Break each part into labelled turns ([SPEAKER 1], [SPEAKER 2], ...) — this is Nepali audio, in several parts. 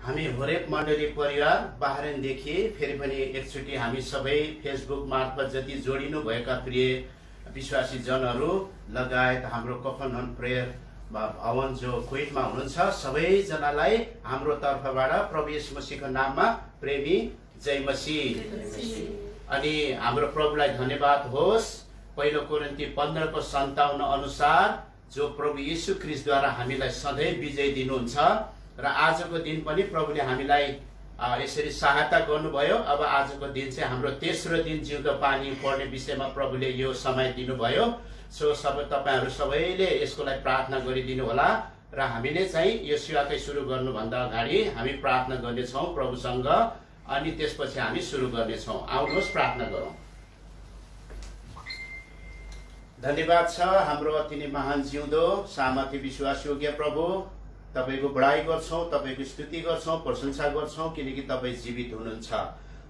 [SPEAKER 1] हामी हरेक मण्डली परिवार बाहरेनदेखि फेरि पनि एकचोटि हामी सबै फेसबुक मार्फत जति जोडिनु भएका प्रिय विश्वासी जनहरू लगायत हाम्रो कफन प्रेयर भवन जो क्वेटमा हुनुहुन्छ सबैजनालाई हाम्रो तर्फबाट प्रभु येशू मसीहको नाममा प्रेमी जय मसीह। अनि हाम्रो प्रभुलाई धन्यवाद होस्। पहिलो कोरिन्थी 15:57 अनुसार जो प्रभु येशू ख्रीष्टद्वारा हामीलाई सधैँ विजय दिनुहुन्छ र आजको दिन पनि प्रभुले हामीलाई यसरी सहायता गर्नुभयो। अब आजको दिन चाहिँ हाम्रो तेस्रो दिन जिउँदो पानी पढ्ने विषयमा प्रभुले यो समय दिनुभयो। सो तपाईहरु सबैले यसको लागि प्रार्थना गरिदिनु होला र हामीले चाहिँ यो सेवाकै सुरु गर्नुभन्दा अगाडि हामी प्रार्थना गर्नेछौँ प्रभुसँग, अनि त्यसपछि हामी सुरु गर्नेछौँ। आउनुहोस् प्रार्थना गरौँ। धन्यवाद छ हाम्रो अति नै महान जिउँदो सामर्थ्य विश्वास योग्य प्रभु, तपाईको बढाई गर्छौं, तपाईको स्तुति गर्छौं, प्रशंसा गर्छौं किनकि तपाईँ जीवित हुनुहुन्छ।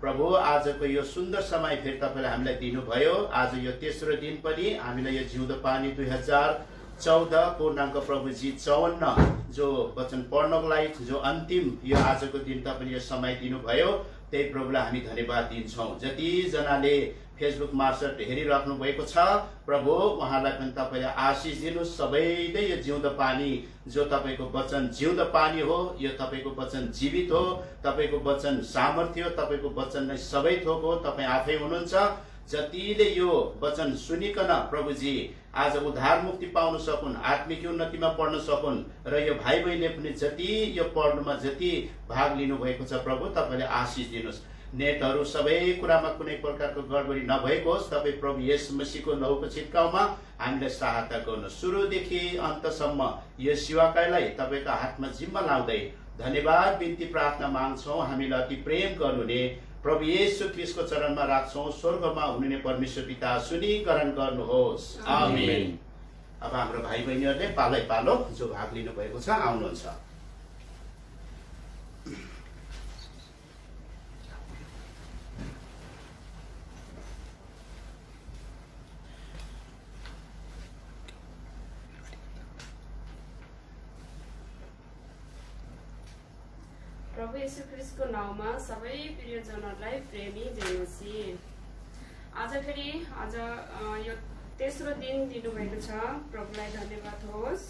[SPEAKER 1] प्रभु आजको यो सुन्दर समय फेरि तपाईले हामीलाई दिनुभयो। आज यो तेस्रो दिन पनि हामीलाई यो जिउँदो पानी 2014 पूर्णाङ्क प्रभुजी 54 जो वचन पढ्नको लागि जो अन्तिम यो आजको दिन तपाईले यो समय दिनुभयो, त्यही प्रभुलाई हामी धन्यवाद दिन्छौं। जति जनाले फेसबुक मार्फत हेरिराख्नु भएको छ प्रभु उहाँलाई पनि तपाईले आशिष दिनुस्। सबैले यो जिउँदो पानी जो तपाईको वचन जिउँदो पानी हो, यो तपाईको वचन जीवित हो, तपाईको वचन सामर्थ्य हो, तपाईको वचन नै सबै थोक हो, तपाई आफै हुनुहुन्छ। जतिले यो वचन सुनिकन प्रभुजी आज उद्धार मुक्ति पाउन सकुन्, आत्मिक उन्नतिमा पढ्न सकुन् र यो भाइ बहिनीले पनि जति यो पढ्नुमा जति भाग लिनु भएको छ प्रभु तपाईले आशिष दिनुस्। नेटहरू सबै कुरामा कुनै प्रकारको गडबडी नभएको होस्। तपाई प्रभु येशू मसीहको लौको छिटकाउमा हामीलाई सहायता गर्नुहोस्। सुरुदेखि अन्तसम्म यो सेवाकाईलाई तपाईको हातमा जिम्मा लाउँदै धन्यवाद बिन्ती प्रार्थना माग्छौं। हामीलाई अति प्रेम गर्नुहुने प्रभु येशू ख्रीष्टको चरणमा राख्छौं। स्वर्गमा हुनुहुने परमेश्वर पिता सुनिकरण गर्नुहोस्। आमेन। अब हाम्रो भाइ बहिनीहरूले पालै पालो जो भाग लिनु भएको छ आउनुहुन्छ।
[SPEAKER 2] प्रभु येशू ख्रीष्टको नाउँमा सबै प्रियजनहरूलाई प्रेमी जय मसीह। आज यो तेस्रो दिन दिनुभएको छ, प्रभुलाई धन्यवाद होस्।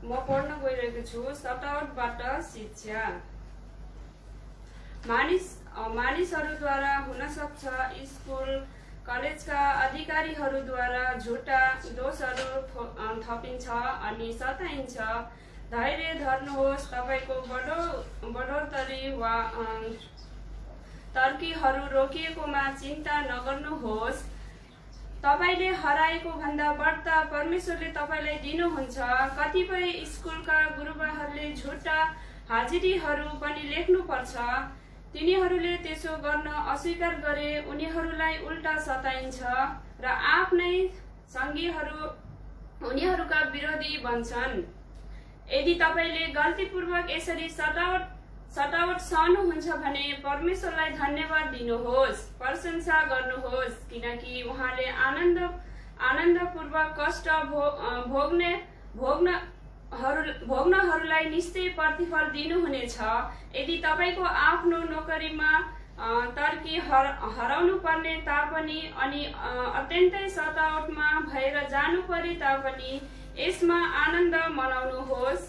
[SPEAKER 2] म पढ्न गइरहेको छु सटाउटबाट शिक्षा। मानिसहरूद्वारा हुन सक्छ, स्कुल कलेजका अधिकारीहरूद्वारा झुटा दोषहरू थपिन्छ अनि सताइन्छ। धैर्य धर्नुहोस्, तपाईको बढोत्तरी वा तर्कीहरू रोकिएकोमा चिन्ता नगर्नुहोस्। तपाईले हराएको भन्दा बढ्ता परमेश्वरले तपाईलाई दिनुहुन्छ। कतिपय स्कुलका गुरुबाहरूले झुटा हाजिरीहरू पनि लेख्नुपर्छ। तिनीहरूले त्यसो गर्न अस्वीकार गरे उनीहरूलाई उल्टा सताइन्छ र आफ्नै सङ्गीहरू उनीहरूका विरोधी बन्छन्। यदि तपाईले गल्तीपूर्वक यसरी सटावट सहनुहुन्छ भने परमेश्वरलाई धन्यवाद दिनुहोस्, प्रशंसा गर्नुहोस् किनकि उहाँले आनन्दपूर्वक कष्ट भोग्नहरूलाई निश्चय प्रतिफल दिनुहुनेछ। यदि तपाईको आफ्नो नोकरीमा तर्की हराउनु पर्ने तापनि अनि अत्यन्तै सतावटमा भएर जानु परे तापनि यसमा आनन्द मनाउनुहोस्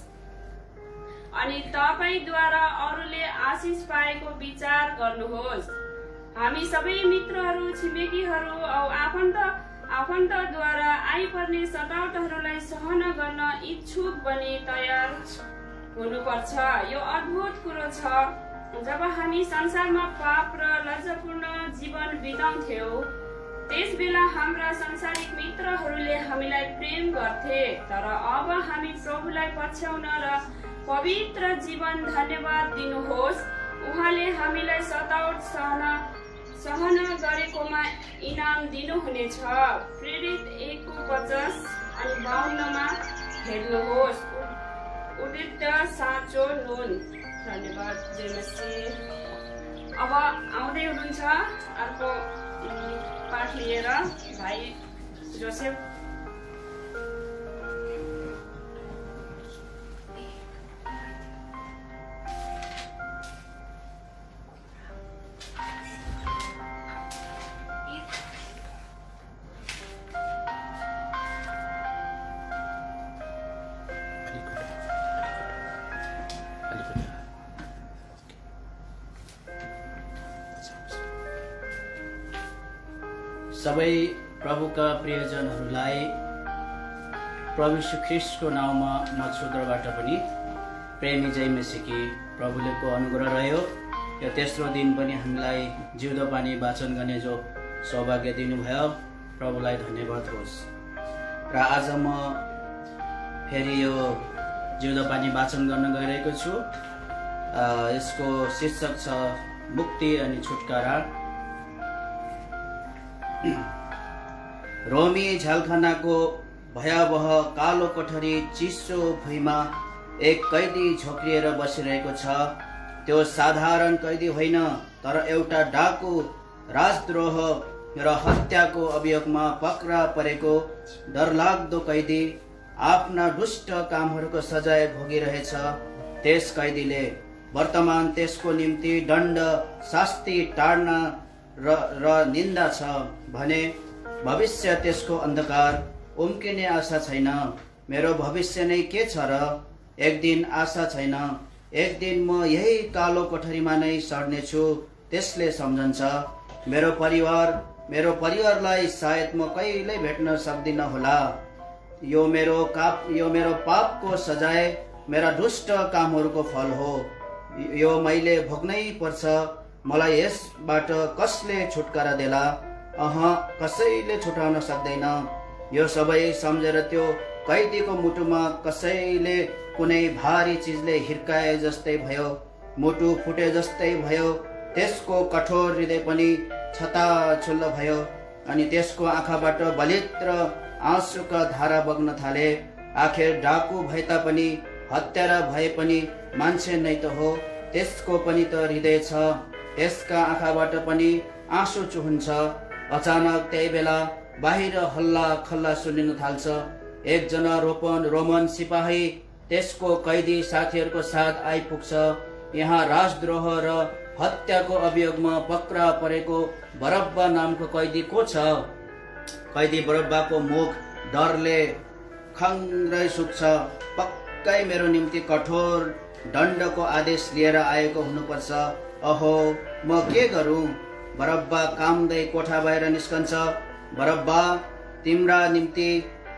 [SPEAKER 2] अनि तपाईद्वारा अरूले आशिष पाएको विचार गर्नुहोस्। हामी सबै मित्रहरू, छिमेकीहरू औ आफन्तद्वारा आइपर्ने सतावटहरूलाई सहन गर्न इच्छुक बनी तयार हुनुपर्छ। यो अद्भुत कुरो छ। जब हामी संसारमा पाप र लज्जापूर्ण जीवन बिताउँथ्यौं त्यस बेला हाम्रा संसारिक मित्रहरूले हामीलाई प्रेम गर्थे, तर अब हामी प्रभुलाई पछ्याउन र पवित्र जीवन धन्यवाद दिनुहोस्। उहाँले हामीलाई सतावट सहन गरेकोमा इनाम दिनुहुनेछ। प्रेरित 1:50 अनि 52 हेर्नुहोस्। उदित साँचो नुन। धन्यवाद जय मसीह। अब आउँदै हुनुहुन्छ अर्को पाठ लिएर भाइ जोसेफ।
[SPEAKER 3] सबै प्रभुका प्रियजनहरूलाई प्रभु यीशु ख्रीष्टको नाउँमा म क्षुद्रबाट पनि प्रेमी जय मसीकी प्रभुलेको अनुग्रह रह्यो। यो तेस्रो दिन पनि हामीलाई जिउँदो पानी वाचन गर्ने जो सौभाग्य दिनुभयो, प्रभुलाई धन्यवाद होस्। र आज म फेरि यो जिउँदो पानी वाचन गर्न गइरहेको छु। यसको शीर्षक छ मुक्ति अनि छुटकारा। रोमी झ्यालखानाको भयावह कालो कोठरी चिसो भुइँमा एक कैदी झोक्रिएर बसिरहेको छ। त्यो साधारण कैदी होइन, तर एउटा डाकु, राजद्रोह र हत्याको अभियोगमा पक्रा परेको डरलाग्दो कैदी आफ्ना दुष्ट कामहरूको सजाय भोगिरहेछ। त्यस कैदीले वर्तमान त्यसको निम्ति दण्ड शास्ति टाढ्न र निन्दा छ भने भविष्य त्यसको अन्धकार उम्किने आशा छैन। मेरो भविष्य नै के छ र? एक दिन आशा छैन। एक दिन म यही कालो कोठरीमा नै सर्नेछु, त्यसले सम्झन्छ। मेरो परिवारलाई सायद म कहिल्यै भेट्न सक्दिन होला। यो मेरो पापको सजाय, मेरा दुष्ट कामहरूको फल हो। यो मैले भोग्नै पर्छ। मलाई यसबाट कसले छुटकारा देला? कसैले छुटाउन सक्दैन। यो सबै सम्झेर त्यो कैदीको मुटुमा कसैले कुनै भारी चिजले हिर्काए जस्तै भयो। मुटु फुटे जस्तै भयो। त्यसको कठोर हृदय पनि छताछुल्ल भयो अनि त्यसको आँखाबाट बलित्र आँसुका धारा बग्न थाले। आखिर डाकु भए तापनि, हत्यारा भए पनि मान्छे नै त हो। त्यसको पनि त हृदय छ। त्यसका आँखाबाट पनि आँसु चुहुन्छ। अचानक त्यही बेला बाहिर हल्ला खल्ला सुनिन थाल्छ। एकजना रोमन सिपाही त्यसको कैदी साथीहरूको साथ आइपुग्छ। यहाँ राजद्रोह र हत्याको अभियोगमा पक्रा परेको बरब्बा नामको कैदी को छ? कैदी बरब्बाको मुख डरले खङ्ग्रै सुक्छ। पक्कै मेरो निम्ति कठोर दण्डको आदेश लिएर आएको हुनुपर्छ। अहो, म के गरौँ? बरब्बा कामदै कोठा बाहिर निस्कन्छ। बरब्बा, तिम्रा निम्ति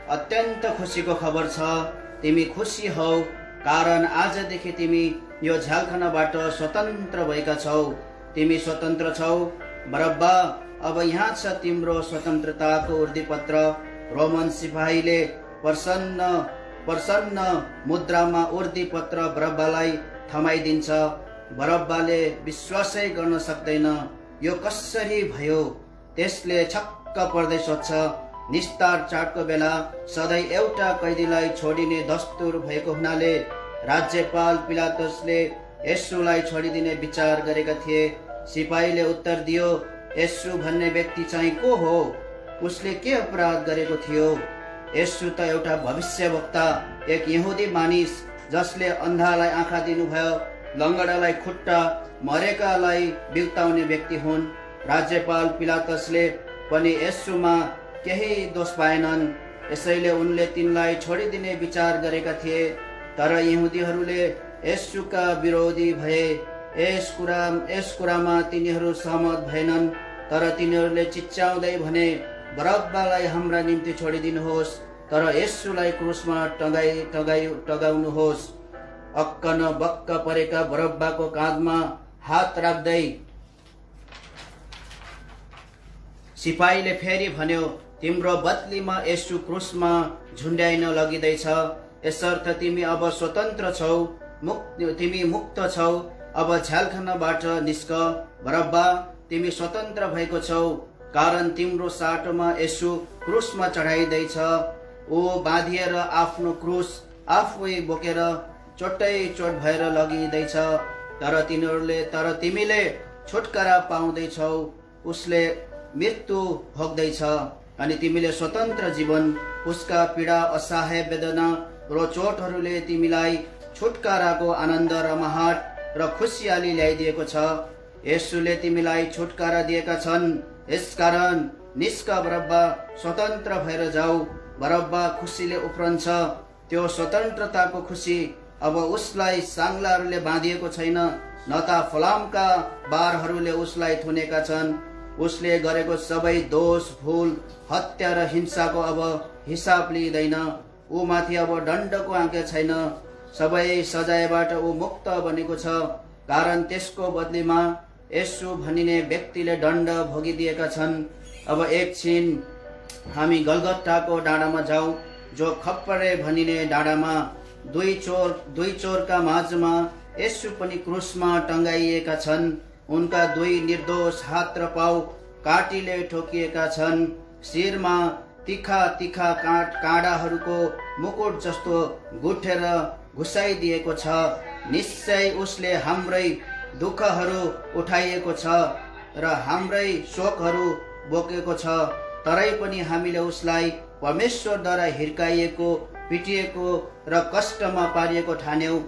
[SPEAKER 3] अत्यन्त खुसीको खबर छ। तिमी खुसी हौ, कारण आजदेखि तिमी यो झ्यालखानाबाट स्वतन्त्र भएका छौ। तिमी स्वतन्त्र छौ बरब्बा। अब यहाँ छ तिम्रो स्वतन्त्रताको उर्दीपत्र। रोमन सिपाहीले प्रसन्न मुद्रामा उर्दीपत्र बरब्बालाई थमाइदिन्छ। बरब्बाले विश्वासै गर्न सक्दैन। यो कसरी भयो? त्यसले छक्क पर्दै सोध्छ। निस्तार चाडको बेला सधैँ एउटा कैदीलाई छोडिने दस्तुर भएको हुनाले राज्यपाल पिलातसले येशूलाई छोडिदिने विचार गरेका थिए। सिपाहीले उत्तर दियो, येशू भन्ने व्यक्ति चाहिँ को हो? उसले के अपराध गरेको थियो? येशू त एउटा भविष्यवक्ता, एक यहुदी मानिस जसले अन्धालाई आँखा दिनुभयो, लङ्गडालाई खुट्टा, मरेकालाई बिउताउने व्यक्ति हुन्। राज्यपाल पिलातसले पनि येशूमा केही दोष पाएनन्। यसैले उनले तिनलाई छोडिदिने विचार गरेका थिए। तर यहुदीहरूले येशूका विरोधी भए। यस कुरामा तिनीहरू सहमत भएनन्। तर तिनीहरूले चिच्याउँदै भने, बरब्बालाई हाम्रा निम्ति छोडिदिनुहोस्, तर येशूलाई क्रुसमा टगाउनुहोस्। अक्क न बक्क परेका बरब्बाको काँधमा हात राख्दै सिपाहीले फेरि भन्यो, तिम्रो बदलीमा येशू क्रुसमा झुन्ड्याइन लगिँदैछ। यसर्थ तिमी अब स्वतन्त्र छौ, तिमी मुक्त छौ। अब झ्यालखानाबाट निस्क। बरब्बा, तिमी स्वतन्त्र भएको छौ, कारण तिम्रो साटोमा येशू क्रुसमा चढाइँदैछ। ऊ बाँधिएर आफ्नो क्रुस आफै बोकेर चोटै चोट भएर लगिँदैछ। तर तिमीले छुटकारा पाउँदैछौ। उसले मृत्यु भोग्दैछ अनि तिमीले स्वतन्त्र जीवन। उसका पीडा, असहाय वेदना र चोटहरूले तिमीलाई छुटकाराको आनन्द, रमाहट र खुसियाली ल्याइदिएको छ। येशूले तिमीलाई छुटकारा दिएका छन्। यसकारण निस्क बरब्बा, स्वतन्त्र भएर जाऊ। बरब्बा खुसीले उफ्रन्छ। त्यो स्वतन्त्रताको खुसी अब उसलाई साङ्लाहरूले बाँधिएको छैन, न त फलामका बारहरूले उसलाई थुनेका छन्। उसले गरेको सबै दोष भूल हत्या र हिंसाको अब हिसाब लिइँदैन। ऊ माथि अब दण्डको आज्ञा छैन। सबै सजायबाट ऊ मुक्त बनेको छ, कारण त्यसको बदलीमा येशू भनिने व्यक्तिले दण्ड भोगिदिएका छन्। अब एकछिन हामी गलगत्ताको डाँडामा जाउँ, जो खप्परे भनिने डाँडामा दुई चोरका माझमा येशू पनि क्रुसमा टंगाइएका छन्। उनका दुई निर्दोष हात र पाउ काटीले ठोकिएका छन्। शिरमा तिखा तिखा काँडाहरूको मुकुट जस्तो गुठेर घुसाइदिएको छ। निश्चय उसले हाम्रै दुःखहरू उठाइएको छ र हाम्रै शोकहरू बोकेको छ। तरै पनि हामीले उसलाई परमेश्वरद्वारा हिर्काइएको, पिटिएको र कष्टमा पारिएको ठान्यौं।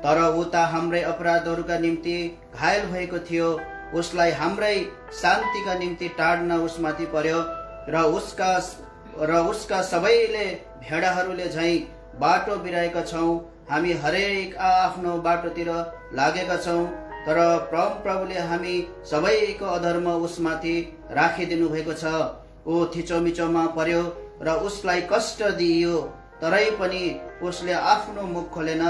[SPEAKER 3] तर ऊ त हाम्रै अपराधहरूका निम्ति घायल भएको थियो। उसलाई हाम्रै शान्तिका निम्ति टाड्न उसमाथि पर्यो र उसका सबैले भेडाहरूले झैं बाटो बिराएका छौं। हामी हरेक आफ्नो बाटोतिर लागेका छौं, तर प्रभुले हामी सबैको अधर्म उसमाथि राखिदिनु भएको छ। ऊ थिचोमिचोमा पर्यो र उसलाई कष्ट दिइयो, तरै पनि उसले आफ्नो मुख खोलेन।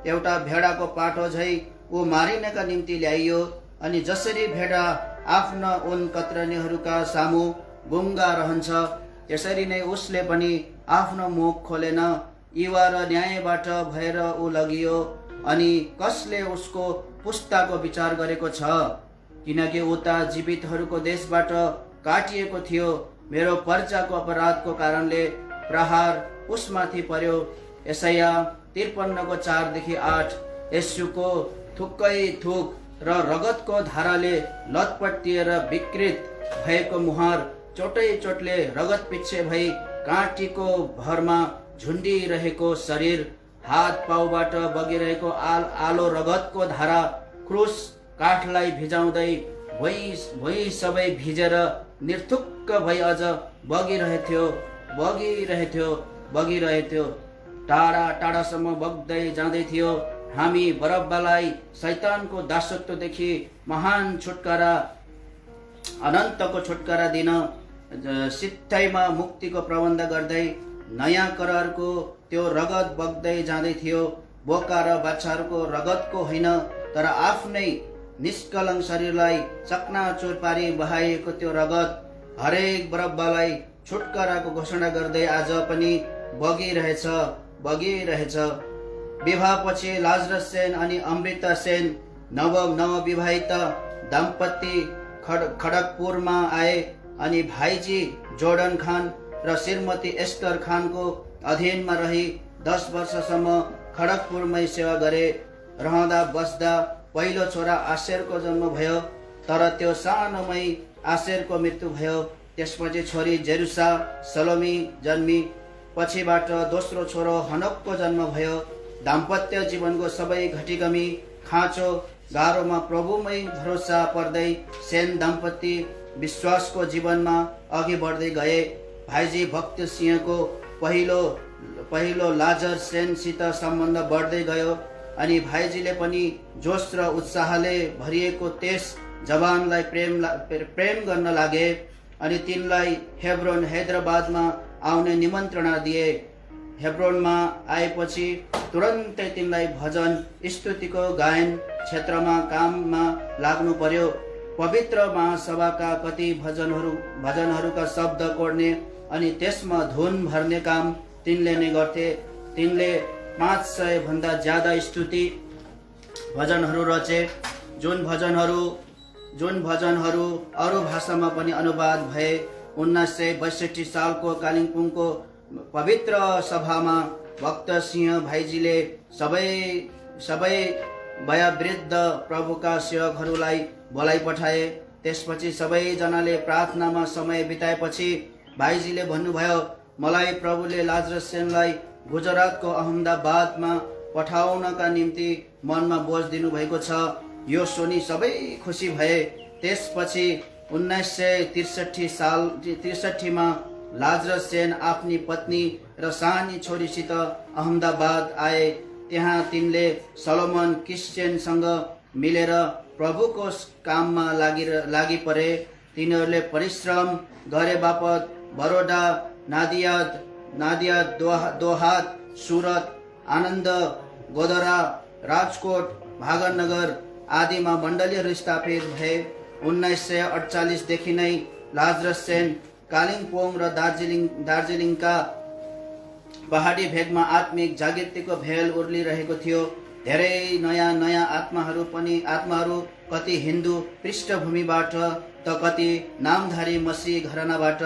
[SPEAKER 3] एउटा भेडाको पाठो झै ऊ मारिनका निम्ति ल्याइयो, अनि जसरी भेडा आफ्ना ऊन कतरनीहरूका सामु गुङ्गा रहन्छ, त्यसरी नै उसले पनि आफ्नो मुख खोलेन। इवा र न्यायबाट भएर ऊ लगियो, अनि कसले उसको पुस्ताको विचार गरेको छ? किनकि ऊ त जीवितहरूको देशबाट काटिएको थियो। मेरो प्रजाको अपराधको कारणले प्रहार उसमाथि पर्यो। यशाया 53:4-8। येशूको थुक्कै थुक र रगतको धाराले लतपटिएर विकृत भएको मुहार, चोटै चोटले रगत पिच्छे भई काँटीको भरमा झुन्डिरहेको शरीर, हात पाउबाट बगिरहेको आलो रगतको धारा, क्रुस काठलाई भिजाउँदै भुइँ सबै भिजेर निर्थुक्क भई अझ बगिरहेथ्यो। टाढा टाढासम्म बग्दै जाँदै थियो। हामी बरब्बालाई शैतानको दासत्वदेखि महान छुटकारा, अनन्तको छुटकारा दिन सित्तैमा मुक्तिको प्रबन्ध गर्दै नयाँ करारको त्यो रगत बग्दै जाँदै थियो। बोका र बाछाहरूको रगतको होइन, तर आफ्नै निष्कलङ्क शरीरलाई चकनाचुर पारी बहाइएको त्यो रगत हरेक बरब्बालाई छुटकाराको घोषणा गर्दै आज पनि बगिरहेछ। विवाहपछि लाजरस सेन अनि अमृता सेन नवविवाहित दम्पति खडगपुरमा आए, अनि भाइजी जोर्डन खान र श्रीमती एस्टर खानको अधीनमा रही 10 वर्षसम्म खडगपुरमै सेवा गरे। रहँदा बस्दा पहिलो छोरा आशेरको जन्म भयो, तर त्यो सानोमै आशेरको मृत्यु भयो। त्यसपछि छोरी जेरुसा सलोमी जन्मी। पछिबाट दोस्रो छोरो हनोकको जन्म भयो। दाम्पत्य जीवनको सबै घटीगमी खाँचो गाह्रोमा प्रभुमै भरोसा पर्दै सेन दम्पति विश्वासको जीवनमा अघि बढ्दै गए। भाइजी भक्त सिंहको पहिलो लाजर सेनसित सम्बन्ध बढ्दै गयो, अनि भाइजीले पनि जोश र उत्साहले भरिएको त्यस जवानलाई प्रेम गर्न लागे, अनि तिनलाई हेब्रोन हैदराबादमा आउने निमन्त्रणा दिए। हेब्रोनमा आएपछि तुरन्तै तिनलाई भजन स्तुतिको गायन क्षेत्रमा काममा लाग्नु पर्यो। पवित्र महासभाका कति भजनहरूका शब्द कोर्ने अनि त्यसमा धुन भर्ने काम तिनले नै गर्थे। तिनले 500 भन्दा ज्यादा स्तुति भजनहरू रचे, जुन भजनहरू अरू भाषामा पनि अनुवाद भए। 1962 सालको कालिम्पोङको पवित्र सभामा भक्त सिंह भाइजीले सबै वयोवृद्ध प्रभुका सेवकहरूलाई बोलाइ पठाए। त्यसपछि सबैजनाले प्रार्थनामा समय बिताएपछि भाइजीले भन्नुभयो, मलाई प्रभुले लाजरस सेनलाई गुजरातको अहमदाबादमा पठाउनका निम्ति मनमा बोझ दिनुभएको छ। यो सुनि सबै खुसी भए। त्यसपछि 1963 मा लाजरस सेन आफ्नी पत्नी र सानी छोरीसित अहमदाबाद आए। त्यहाँ तिनले सलोमन क्रिस्चियनसँग मिलेर प्रभुको काममा लागि परे। तिनीहरूले परिश्रम गरे बापत बरोडा, नादियाद, दोहात, सुरत, आनन्द, गोदरा, राजकोट, भागनगर आदिमा मण्डलीहरू स्थापित भए। 1948 देखि नै लाजरस सेन कालिम्पोङ र दार्जिलिङका पहाडी भेगमा आत्मिक जागृतिको भेल उर्लिरहेको थियो। धेरै नयाँ आत्माहरू कति हिन्दू पृष्ठभूमिबाट त कति नामधारी मसीह घरानाबाट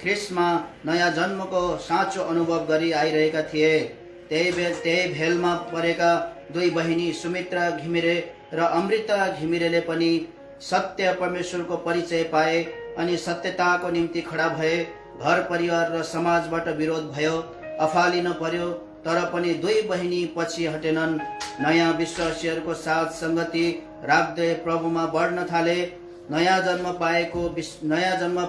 [SPEAKER 3] ख्रिस्टमा नयाँ जन्मको साँचो अनुभव गरी आइरहेका थिए। त्यही भेलमा परेका दुई बहिनी सुमित्रा घिमिरे र अमृता घिमिरेले पनि सत्य परमेश्वरको परिचय पाए अनि सत्यताको निम्ति खडा भए। घर परिवार र समाजबाट विरोध भयो, अफालिन पर्यो, तर पनि दुई बहिनी पछि हटेनन्। नयाँ विश्वासीहरूको साथ संगति राख्दै प्रभुमा बढ्न थाले। नयाँ जन्म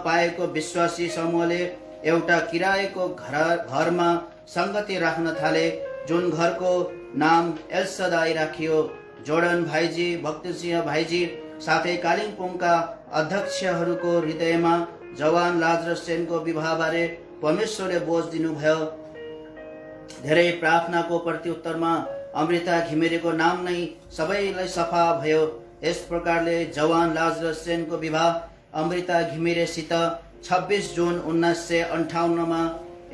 [SPEAKER 3] पाएको विश्वासी समूहले एउटा किरायको घरमा संगति राख्न थाले, जुन घरको नाम एल्सदाई राखियो। जोर्डन भाइजी, भक्तसिंह भाइजी साथै कालिम्पोङका अध्यक्षहरूको हृदयमा जवान लाजरस सेनको विवाहबारे परमेश्वरले बोझ दिनुभयो। धेरै प्रार्थनाको प्रत्युत्तरमा अमृता घिमिरेको नाम नै सबैलाई सफा भयो। यस प्रकारले जवान लाजरस सेनको विवाह अमृता घिमिरेसित 26 जुन 1958 मा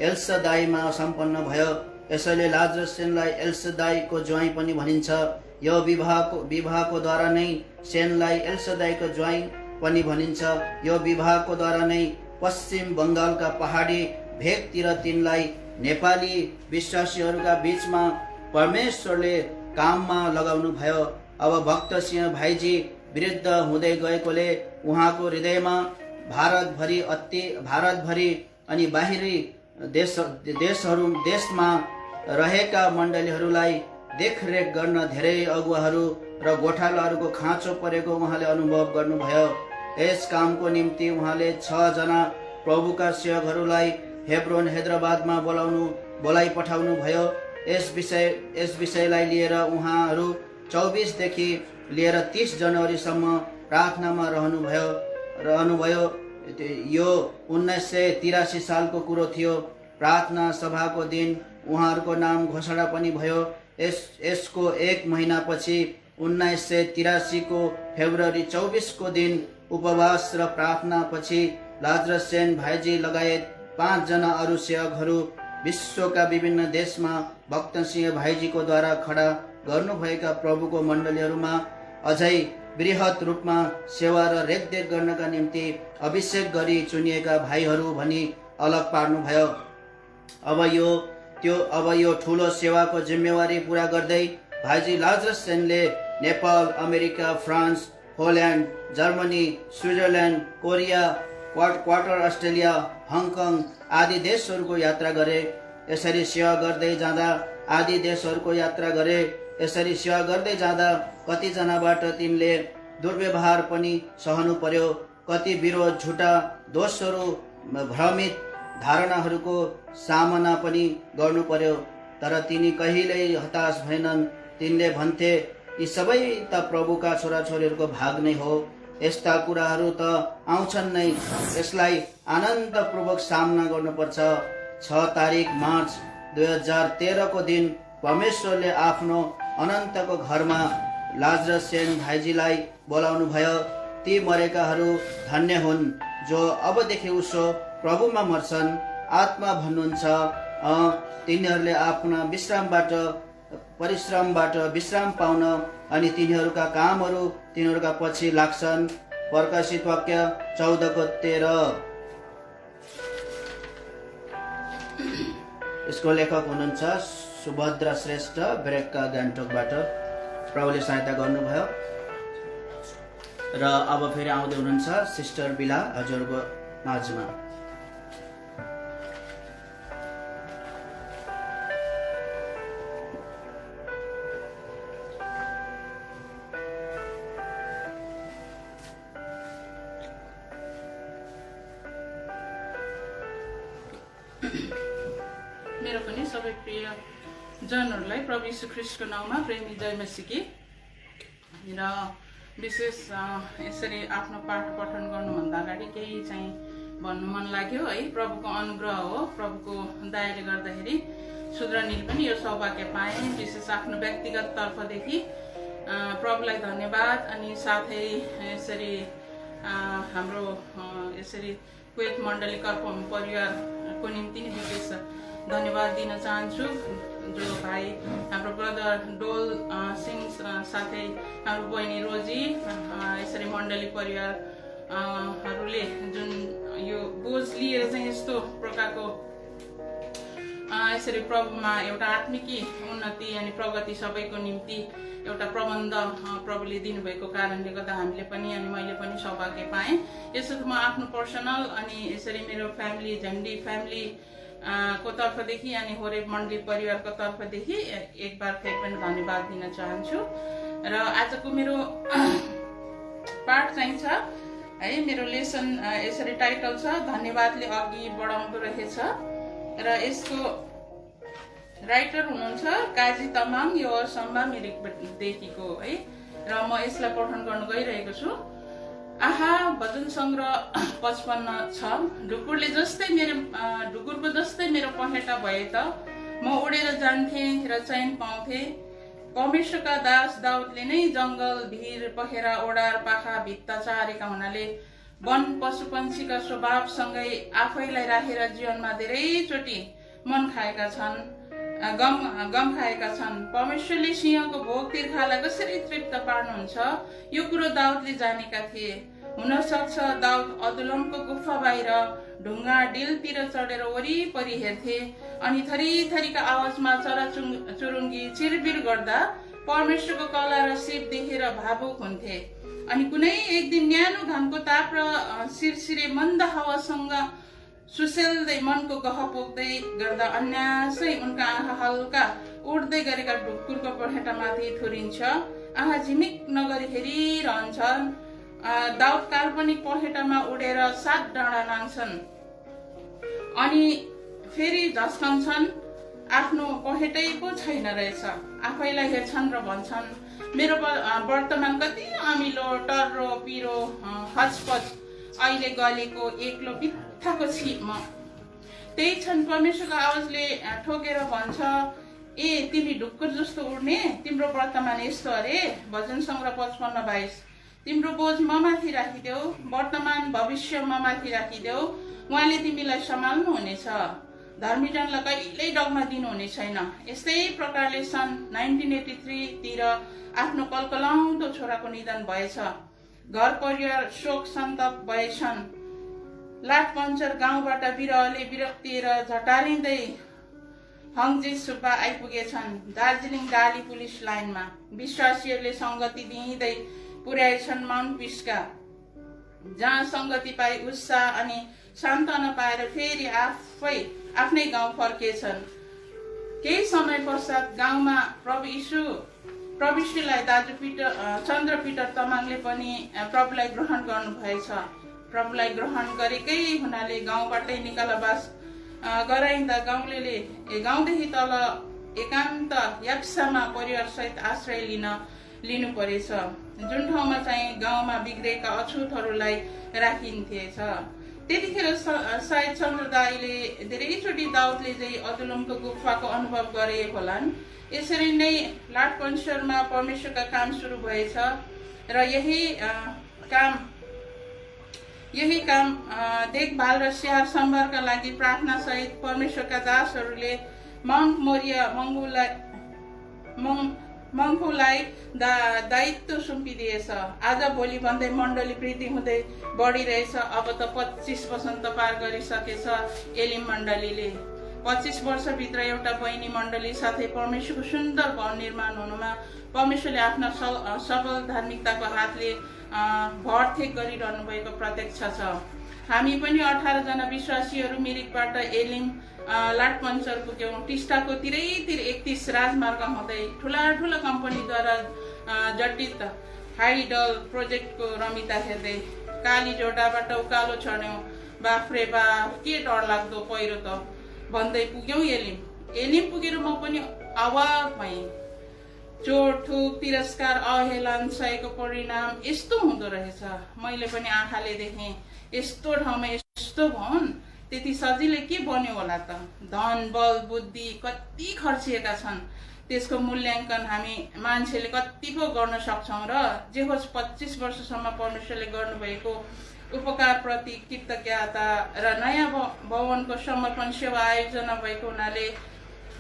[SPEAKER 3] एल्सदाईमा सम्पन्न भयो। यसैले लाजरस सेनलाई एल्सदाईको ज्वाइँ पनि भनिन्छ। यो विवाहको द्वारा नै सेनलाई एल्सदाईको ज्वाइँ पनि भनिन्छ। यो विवाहको द्वारा नै पश्चिम बंगालका पहाडी भेगतिर तिनलाई नेपाली विश्वासीहरूका बीचमा परमेश्वरले काममा लगाउनु भयो। अब भक्तसिंह भाइजी वृद्ध हुँदै गएकोले उहाँको हृदयमा भारतभरि अनि बाहिरी देशमा रहेका मण्डलीहरूलाई देखरेख गर्न धेरै अगुवाहरू र गोठालाहरूको खाँचो परेको उहाँले अनुभव गर्नुभयो। यस कामको निम्ति उहाँले 6 जना प्रभुका सेवकहरूलाई हेब्रोन हैदराबादमा बोलाइ पठाउनु भयो। यस विषयलाई लिएर उहाँहरू 24 देखि लिएर 30 जनवरीसम्म प्रार्थनामा रहनुभयो। यो 1983 सालको कुरो थियो। प्रार्थना सभाको दिन उहाँहरूको नाम घोषणा पनि भयो। यसको 1 महिनापछि 1983 को फेब्रुअरी 24 को दिन उपवास र प्रार्थना पछि लाजरस सेन भाइजी लगायत 5 जना अरू सेवकहरू विश्वका विभिन्न देशमा भक्तसिंह भाइजीको द्वारा खडा गर्नुभएका प्रभुको मण्डलीहरूमा अझै बृहत रूपमा सेवा र रेखदेख गर्नका निम्ति अभिषेक गरी चुनिएका भाइहरू भनी अलग पार्नुभयो। अब यो ठूलो सेवाको जिम्मेवारी पूरा गर्दै भाइजी लाजरस सेनले Nepal, America, France, Holland, Germany, Switzerland, Korea, Qatar Australia, Hong Kong आदि देशहरूको यात्रा गरे। यसरी सेवा गर्दै जाँदा कतिजनाबाट तिनले दुर्व्यवहार पनि सहनु पर्यो। कति विरोध, झुटा दोषहरू, भ्रमित धारणाहरूको सामना पनि गर्नु पर्यो। तर तिनी कहिल्यै हताश भएनन्। तिनले भन्थे, यी सबै त प्रभुका छोराछोरीहरूको भाग नै हो। यस्ता कुराहरू त आउँछन् नै, यसलाई आनन्दपूर्वक सामना गर्नुपर्छ। 6 तारिक मार्च 2013 को दिन परमेश्वरले आफ्नो अनन्तको घरमा लाजरस सेन भाइजीलाई बोलाउनु भयो। ती मरेकाहरू धन्य हुन् जो अबदेखि उसो प्रभुमा मर्छन्। आत्मा भन्नुहुन्छ तिनीहरूले आफ्ना परिश्रमबाट विश्राम पाउन अनि तिनीहरूका कामहरू तिनीहरूका पछि लाग्छन्। प्रकाशित वाक्य 14 को 13। यसको लेखक हुनुहुन्छ सुभद्रा श्रेष्ठ, ब्रेकका गान्तोकबाट। प्रभुले सहायता गर्नुभयो। र अब फेरि आउँदै हुनुहुन्छ सिस्टर बिला हजुरको माझमा।
[SPEAKER 4] मेरो पनि सबै प्रिय जनहरूलाई प्रभु यीशु ख्रीष्टको नाममा प्रेमी जय मसीकी। र विशेष यसरी आफ्नो पाठ पठन गर्नुभन्दा अगाडि केही चाहिँ भन्नु मन लाग्यो है। प्रभुको अनुग्रह हो, प्रभुको दयाले गर्दाखेरि सुध्रनील पनि यो सौभाग्य पाएँ। विशेष आफ्नो व्यक्तिगत तर्फदेखि प्रभुलाई धन्यवाद, अनि साथै यसरी हाम्रो यसरी कुवेत मण्डली कर्पम परिवारको निम्ति नि विशेष धन्यवाद दिन चाहन्छु। जो भाइ हाम्रो ब्रदर डोल सिंह साथै हाम्रो बहिनी रोजी यसरी मण्डली परिवारहरूले जुन यो बोझ लिएर चाहिँ यस्तो प्रकारको यसरी प्रभुमा एउटा आत्मिकी उन्नति अनि प्रगति सबैको निम्ति एउटा प्रबन्ध प्रभुले दिनुभएको कारणले गर्दा हामीले पनि अनि मैले पनि सौभाग्य पाएँ। यसो त म आफ्नो पर्सनल अनि यसरी मेरो फ्यामिली झन्डी फ्यामिली को तर्फदेखि अनि होरेब मण्डली परिवारको तर्फदेखि एक बार फेरि पनि धन्यवाद दिन चाहन्छु। र आजको मेरो पाठ चाहिँ छ है, मेरो लेसन यसरी टाइटल छ धन्यवादले अघि बढाउँदो रहेछ, र यसको राइटर हुनुहुन्छ काजी तमाङ, यो सम्भा मिरिकदेखिको है। र म यसलाई पठन गर्न गइरहेको छु। आहा, भजन सङ्ग्रह 55 छ। ढुकुरको जस्तै मेरो पहेटा भए त म उडेर जान्थे र चैन पाउँथे। परमेश्वरका दास दाउदले नै जङ्गल भिर पखेरा ओडार पाखा भित्ता चारेका हुनाले वन पशुपन्छीका स्वभावसँगै आफैलाई राखेर जीवनमा धेरैचोटि मन खाएका छन्, गम खाएका छन्। परमेश्वरले सिंहको भोग तिर्खालाई कसरी तृप्त पार्नुहुन्छ यो कुरो दाउदले जानेका थिए। हुन सक्छ दाउद अदुलमको गुफा बाहिर ढुङ्गा डिलतिर चढेर वरिपरि हेर्थे अनि थरी थरीका आवाजमा चराचुरुङ्गी चिरबिर गर्दा परमेश्वरको कला र सिप देखेर भावुक हुन्थे। अनि कुनै एक दिन न्यानो घामको ताप र सिरसिरे मन्द हावासँग सुसेल्दै मनको गह पोख्दै गर्दा अन्यासै उनका आँखा हल्का उड्दै गरेका ढुकुरको पखेटामाथि थुरिन्छ। आँखा झिमिक नगरी हेरिरहन्छन्। दाउद काल्पनिक पखेटामा उडेर 7 डाँडा नाङ्छन् अनि फेरि झस्कन्छन्। आफ्नो पखेटै पो छैन रहेछ। आफैलाई हेर्छन् र भन्छन् मेरो वर्तमान कति अमिलो टर्रो पिरो हचपच अहिले गलेको एक्लो बित्थाको छि म। त्यही क्षण परमेश्वरको आवाजले ठोकेर भन्छ, ए तिमी ढुक्कुर जस्तो उड्ने, तिम्रो वर्तमान यस्तो अरे। भजन सङ्ग्रह 55:22। तिम्रो बोझ ममाथि राखिदेऊ, वर्तमान भविष्य ममाथि राखिदेऊ, उहाँले तिमीलाई सम्हाल्नु हुनेछ, धर्मीजनलाई कहिल्यै डग्न दिनुहुने छैन। यस्तै प्रकारले सन् 1983 तिर आफ्नो कलकलाउँदो छोराको निधन भएछ। घर परिवार शोक सन्तप भएछन्। लाठपन्चर गाउँबाट बिरहले विरक्तिएर झटारिँदै हङजे सुब्बा आइपुगेछन् दार्जिलिङ डाली पुलिस लाइनमा। विश्वासीहरूले संगति दिँदै पुर्याएछन् माउन्ट पिस्का, जहाँ संगति पाए उत्साह अनि सान्त्वना पाएर फेरि आफ्नै गाउँ फर्केछन्। केही समय पश्चात गाउँमा प्रविष्टिलाई दाजु चन्द्र पिटर तमाङले पनि प्रभुलाई ग्रहण गर्नुभएछ। प्रभुलाई ग्रहण गरेकै हुनाले गाउँबाटै निकालावास गराइँदा गाउँदेखि तल एकान्त याप्सामा परिवारसहित आश्रय लिनु परेछ, जुन ठाउँमा चाहिँ गाउँमा बिग्रेका अछुतहरूलाई राखिन्थेछ। त्यतिखेर सायद चन्द्र दाईले धेरैचोटि दाउदले चाहिँ अदुलमको गुफाको अनुभव गरे होलान्। यसरी नै लाठपन्चरमा परमेश्वरका काम सुरु भएछ र यही काम देखभाल र स्याहार सम्भारका लागि प्रार्थना सहित परमेश्वरका दासहरूले माउन्ट मोरिया मङ्फुलाई दायित्व सुम्पिदिएछ। आज भोलि भन्दै मण्डली वृद्धि हुँदै बढिरहेछ। अब त 25 वसन्त पार गरिसकेछ एलिम मण्डलीले। 25 वर्षभित्र एउटा बहिनी मण्डली साथै परमेश्वरको सुन्दर भवन निर्माण हुनुमा परमेश्वरले आफ्ना सबल धार्मिकताको हातले भरथेक गरिरहनु भएको प्रत्यक्ष छ। हामी पनि 18 जना विश्वासीहरू मिरिकबाट एलिम लाठपन्चर पुग्यौं। टिस्टाको तिरैतिर 31 राजमार्ग हुँदै ठुला कम्पनीद्वारा जटित हाइडल प्रोजेक्टको रमिता हेर्दै काली जोडाबाट उकालो चढ्यौं। बाफ्रे बा के डर लाग्दो पहिरो त भन्दै पुग्यौं एलिम पुगेर म पनि अवाक भएँ। चोट ठुक तिरस्कार अवहेलन सहेको परिणाम यस्तो हुँदो रहेछ। मैले पनि आँखाले देखेँ, यस्तो ठाउँमा यस्तो भवन त्यति सजिलै के बन्यो होला त। धन बल बुद्धि कति खर्चिएका छन्, त्यसको मूल्याङ्कन हामी मान्छेले कति पो गर्न सक्छौँ। र जे होस् 25 वर्षसम्म परमेश्वरले गर्नुभएको उपकारप्रति कृतज्ञता र नयाँ भवनको समर्पण सेवा आयोजना भएको हुनाले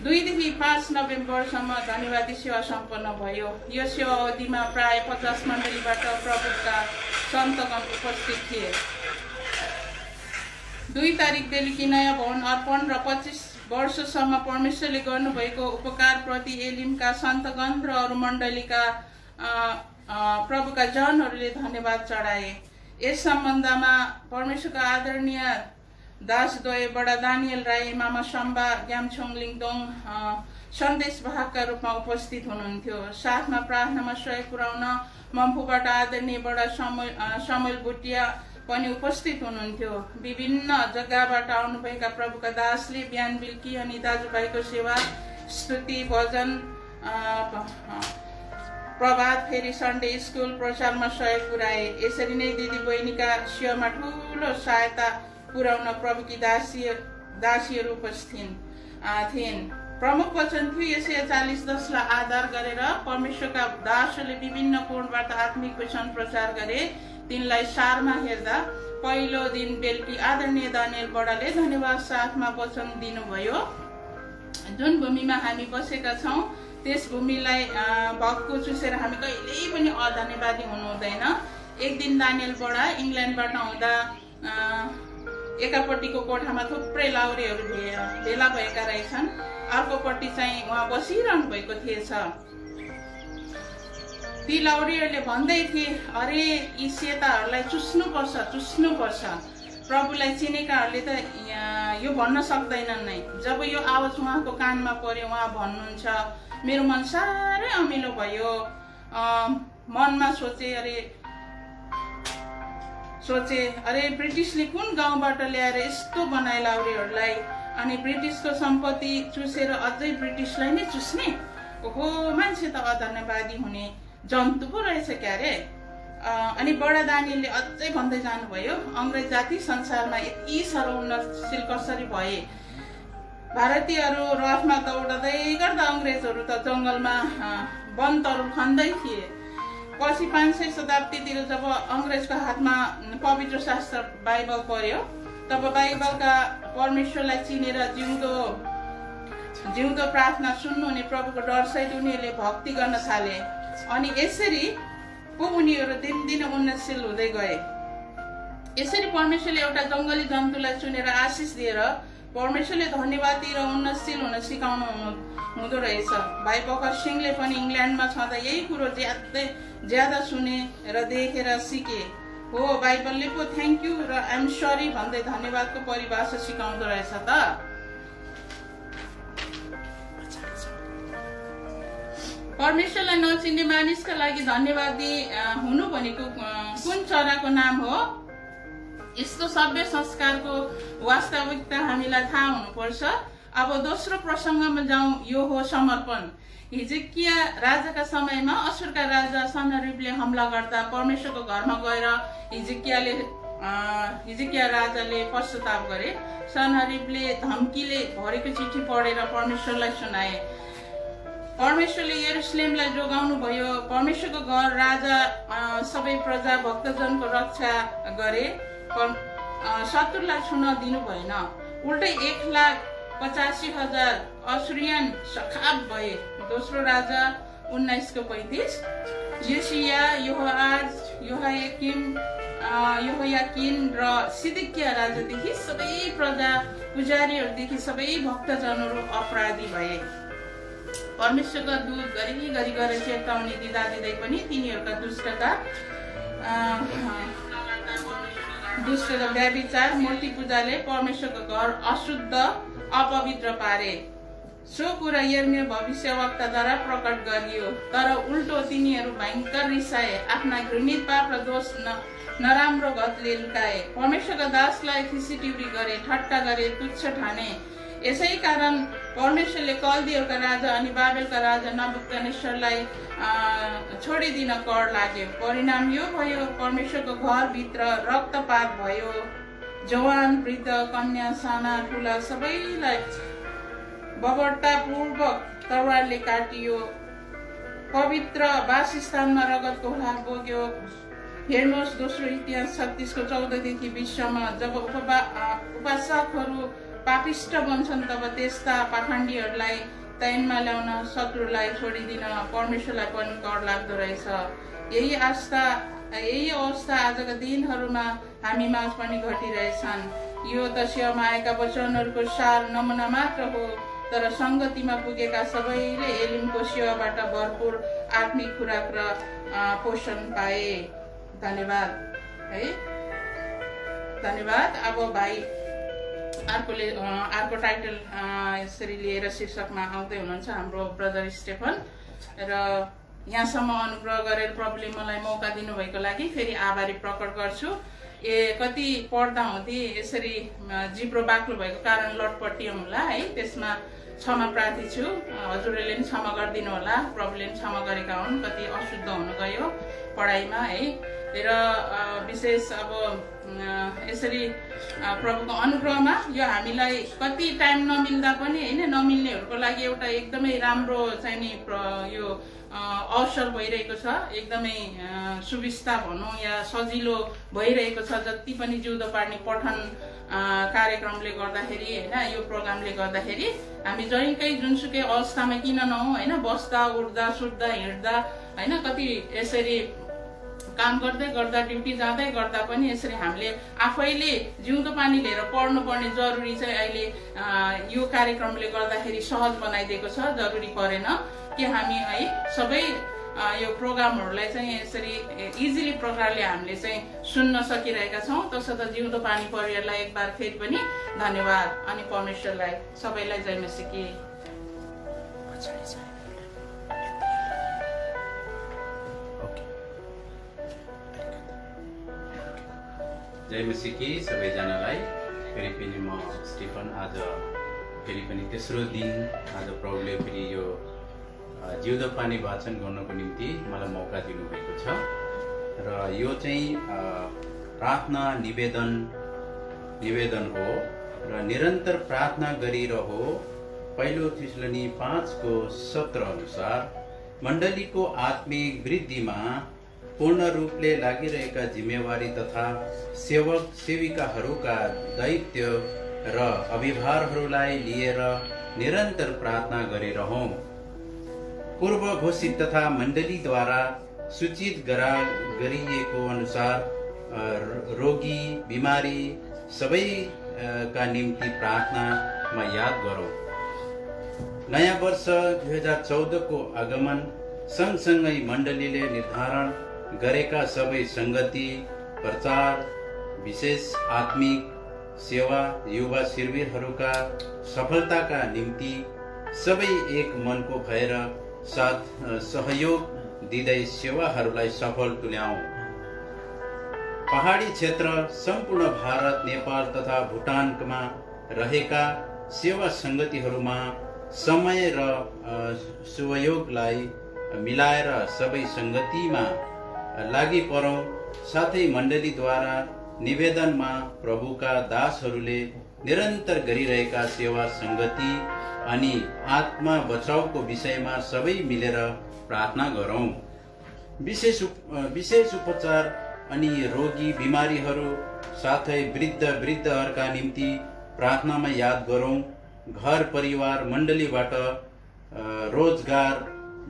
[SPEAKER 4] 2 देखि 5 नोभेम्बरसम्म धन्यवादी सेवा सम्पन्न भयो। यो सेवा अवधिमा प्राय 50 मण्डलीबाट प्रभुका सन्तगण उपस्थित थिए। 2 तारिक बेलुकी नयाँ भवन अर्पण र 25 वर्षसम्म परमेश्वरले गर्नुभएको उपकारप्रति एलिमका सन्तगण र अरू मण्डलीका प्रभुका जनहरूले धन्यवाद चढाए। यस सम्बन्धमा परमेश्वरका आदरणीय दासद्वय बडा दानियल राई, मामा शम्बा ग्यामछोङ लिङदोङ सन्देश वाहकका रूपमा उपस्थित हुनुहुन्थ्यो। साथमा प्रार्थनामा सहयोग पुर्याउन मम्फूबाट आदरणीय बडा समुएल भुटिया पनि उपस्थित हुनुहुन्थ्यो। विभिन्न जग्गाबाट आउनुभएका प्रभुका दासले बिहान बेलुकी अनि दाजुभाइको सेवा, स्तुति, भजन, प्रभात फेरि सन्डे स्कुल प्रचारमा सहयोग पुर्याए। यसरी नै दिदी बहिनीका सेवामा ठुलो सहायता पुर्याउन प्रभुकी दासीहरू उपस्थित थिइन्। प्रमुख वचन थियो यसै 40:10लाई आधार गरेर परमेश्वरका दासहरूले विभिन्न कोणबाट आत्मिक वचन प्रचार गरे। तिनलाई सारमा हेर्दा पहिलो दिन बेलुकी आदरणीय दानियल बडाले धन्यवाद साथमा वचन दिनुभयो। जुन भूमिमा हामी बसेका छौँ त्यस भूमिलाई भक्कु चुसेर हामी कहिल्यै पनि अधन्यवादी हुनु हुँदैन। एक दिन दानियल बडा इङ्ल्यान्डबाट आउँदा एकापट्टिको कोठामा थुप्रै लाउरेहरू भेला भएका रहेछन्, अर्कोपट्टि चाहिँ उहाँ बसिरहनु भएको थिएछ। ती लाउरेहरूले भन्दै थिए, अरे यी सेताहरूलाई चुस्नुपर्छ। प्रभुलाई चिनेकाहरूले त यो भन्न सक्दैनन् नै। जब यो आवाज उहाँको कानमा पर्यो, उहाँ भन्नुहुन्छ, मेरो मन साह्रै अमिलो भयो। मनमा सोचे अरे ब्रिटिसले कुन गाउँबाट ल्याएर यस्तो बनाए लाउरेहरूलाई, अनि ब्रिटिसको सम्पत्ति चुसेर अझै ब्रिटिसलाई नै चुस्ने। ओहो, मान्छे त अधन्यवादी हुने जन्तु पो रहेछ क्या रे। अनि बडा दानियलले अझै भन्दै जानुभयो, अङ्ग्रेज जाति संसारमा यति साह्रो उन्नतशील कसरी भए। भारतीयहरू रथमा दौडदै गर्दा अङ्ग्रेजहरू त जङ्गलमा वन तरुल खन्दै थिए। पछि 500 शताब्दीतिर जब अङ्ग्रेजको हातमा पवित्र शास्त्र बाइबल पर्यो, तब बाइबलका परमेश्वरलाई चिनेर जिउँदो प्रार्थना सुन्नुहुने प्रभुको डरसहित उनीहरूले भक्ति गर्न थाले। अनि यसरी पो उनीहरू दिनदिन उन्नतशील हुँदै गए। यसरी परमेश्वरले एउटा जङ्गली जन्तुलाई चुनेर आशिष दिएर परमेश्वरले धन्यवादी र उन्नतशील हुन सिकाउनु हुँदो रहेछ। भाइ बकर सिंहले पनि इङ्ल्यान्डमा छँदा यही कुरो ज्यादा सुने र देखेर सिके। हो, बाइबलले पो थ्याङ्क यू र आइएम सरी भन्दै धन्यवादको परिभाषा सिकाउँदो रहेछ त। परमेश्वरलाई नचिन्ने मानिसका लागि धन्यवादी हुनु भनेको कुन चराको नाम हो? यस्तो सभ्य संस्कारको वास्तविकता हामीलाई थाहा हुनुपर्छ। अब दोस्रो प्रसङ्गमा जाउँ, यो हो समर्पण। हिजकिया राजाका समयमा असुरका राजा सन्हेरीबले हमला गर्दा परमेश्वरको घरमा गएर हिजकिया राजाले पश्चाताप गरे। सन्हेरीबले धम्कीले भरेको चिठी पढेर परमेश्वरलाई सुनाए। परमेश्वरले यरुशलेमलाई जोगाउनु भयो। परमेश्वरको घर, राजा, सबै प्रजा भक्तजनको रक्षा गरे। शत्रुलाई छुन दिनु भएन। उल्टै 1,85,000 असुरियन सखाप भए। दोस्रो राजा 19:35। योसिया, योआज, योहोयाकिन र सिदकिया राजादेखि सबै प्रजा, पुजारीहरूदेखि सबै भक्तजनहरू अपराधी भए। परमेश्वरका दूत घरि गएर चेतावनी दिँदा पनि तिनीहरूका दुष्टता, व्यभिचार, मूर्ति पूजाले परमेश्वरको घर अशुद्ध, अपवित्र पारे। सो कुरा यर्मिया भविष्यवक्ताद्वारा प्रकट गरियो। तर उल्टो तिनीहरू भयङ्कर रिसाए, आफ्ना घृणित पाप र दोष नराम्रो गतले लुकाए। परमेश्वरका दासलाई खिसीटिउरी गरे, ठट्टा गरे, तुच्छ ठाने। यसै कारण परमेश्वरले कल्दीहरूका राजा अनि बाबेलका राजा नबुकदनेस्सरलाई छोडिदिन कर लाग्यो। परिणाम यो भयो, परमेश्वरको घरभित्र रक्तपात भयो। जवान वृद्ध कन्या साना ठुला सबैलाई बर्बरतापूर्वक तरवारले काटियो। पवित्र वासस्थानमा रगतको ह्वाल बोक्यो। हेर्नुहोस्, दोस्रो इतिहास 36 को 14 देखि 20 जब उपासकहरू पापिष्ट बन्छन् तब त्यस्ता पाखण्डीहरूलाई तैनमा ल्याउन, शत्रुलाई छोडिदिन परमेश्वरलाई पनि कर लाग्दो रहेछ। यही अवस्था आजका दिनहरूमा हामी माझ पनि घटिरहेछन्। यो त सेवामा आएका वचनहरूको सार नमुना मात्र हो, तर संगतिमा पुगेका सबैले एलिमको सेवाबाट भरपूर आत्मिक खुराक र पोषण पाए। धन्यवाद है, धन्यवाद। अब भाइ अर्को टाइटल यसरी लिएर शीर्षकमा आउँदै हुनुहुन्छ हाम्रो ब्रदर स्टेफन। र यहाँसम्म अनुग्रह गरेर प्रभुले मलाई मौका दिनुभएको लागि फेरि आभारी प्रकट गर्छु। कति पढ्दा हुँदै यसरी जिब्रो बाक्लो भएको कारण लटपटियौँ होला है, त्यसमा क्षमा प्रार्थी छु। हजुरहरूले पनि क्षमा गरिदिनु होला, प्रभुले पनि क्षमा गरेका हुन्। कति अशुद्ध हुन गयो पढाइमा है। र विशेष अब यसरी प्रभुको अनुग्रहमा यो हामीलाई कति टाइम नमिल्दा पनि होइन, नमिल्नेहरूको लागि एउटा एकदमै राम्रो चाहिँ नि यो अवसर भइरहेको छ। एकदमै सुविस्ता भनौँ या सजिलो भइरहेको छ। जति पनि जिउँदो पार्ने पठन कार्यक्रमले गर्दाखेरि होइन, यो प्रोग्रामले गर्दाखेरि हामी जहीँकै जुनसुकै अवस्थामा किन नहौँ होइन, बस्दा उठ्दा सुत्दा हिँड्दा होइन, कति यसरी काम गर्दै गर्दा ड्युटी जाँदै गर्दा पनि यसरी हामीले आफैले जिउँदो पानी लिएर पढ्नुपर्ने जरुरी चाहिँ अहिले यो कार्यक्रमले गर्दाखेरि सहज बनाइदिएको छ। जरुरी परेन कि हामी है सबै यो प्रोग्रामहरूलाई चाहिँ यसरी इजिली प्रकारले हामीले चाहिँ सुन्न सकिरहेका छौँ। तसर्थ जिउँदो पानी परिवारलाई एक बार फेरि पनि धन्यवाद अनि परमेश्वरलाई सबैलाई जय मसीह।
[SPEAKER 1] जय मसीह सबैजनालाई फेरि पनि म स्टिफन आज फेरि पनि तेस्रो दिन आज प्रभुले फेरि यो जिउँदो पानी वाचन गर्नको निम्ति मलाई मौका दिनुभएको छ। र यो चाहिँ प्रार्थना निवेदन हो र निरन्तर प्रार्थना गरिरहो। पहिलो थिस्सलुनी 5:17 अनुसार मण्डलीको आत्मिक वृद्धिमा पूर्ण रूपले लागिरहेका जिम्मेवारी तथा सेवक सेविकाहरूका दायित्व र अभिभारहरूलाई लिएर निरन्तर प्रार्थना गरिरहौँ। पूर्व घोषित तथा मण्डलीद्वारा सूचित गरिएको अनुसार रोगी बिमारी सबैका निम्ति प्रार्थनामा याद गरौँ। नयाँ वर्ष 2014 को आगमन सँगसँगै मण्डलीले निर्धारण गरेका सबै संगति, प्रचार, विशेष आत्मिक सेवा, युवा शिविरहरूका सफलताका निम्ति सबै एक मनको भएर साथ सहयोग दिँदै सेवाहरूलाई सफल तुल्याउँ। पहाडी क्षेत्र, सम्पूर्ण भारत, नेपाल तथा भुटानमा रहेका सेवा संगतिहरूमा समय र सहयोगलाई मिलाएर सबै संगतिमा लागि परौँ। साथै मण्डलीद्वारा निवेदनमा प्रभुका दासहरूले निरन्तर गरिरहेका सेवा संगति अनि आत्मा बचाउको विषयमा सबै मिलेर प्रार्थना गरौँ। विशेष उपचार अनि रोगी बिमारीहरू साथै वृद्धहरूका निम्ति प्रार्थनामा याद गरौँ। घर परिवार मण्डलीबाट रोजगार,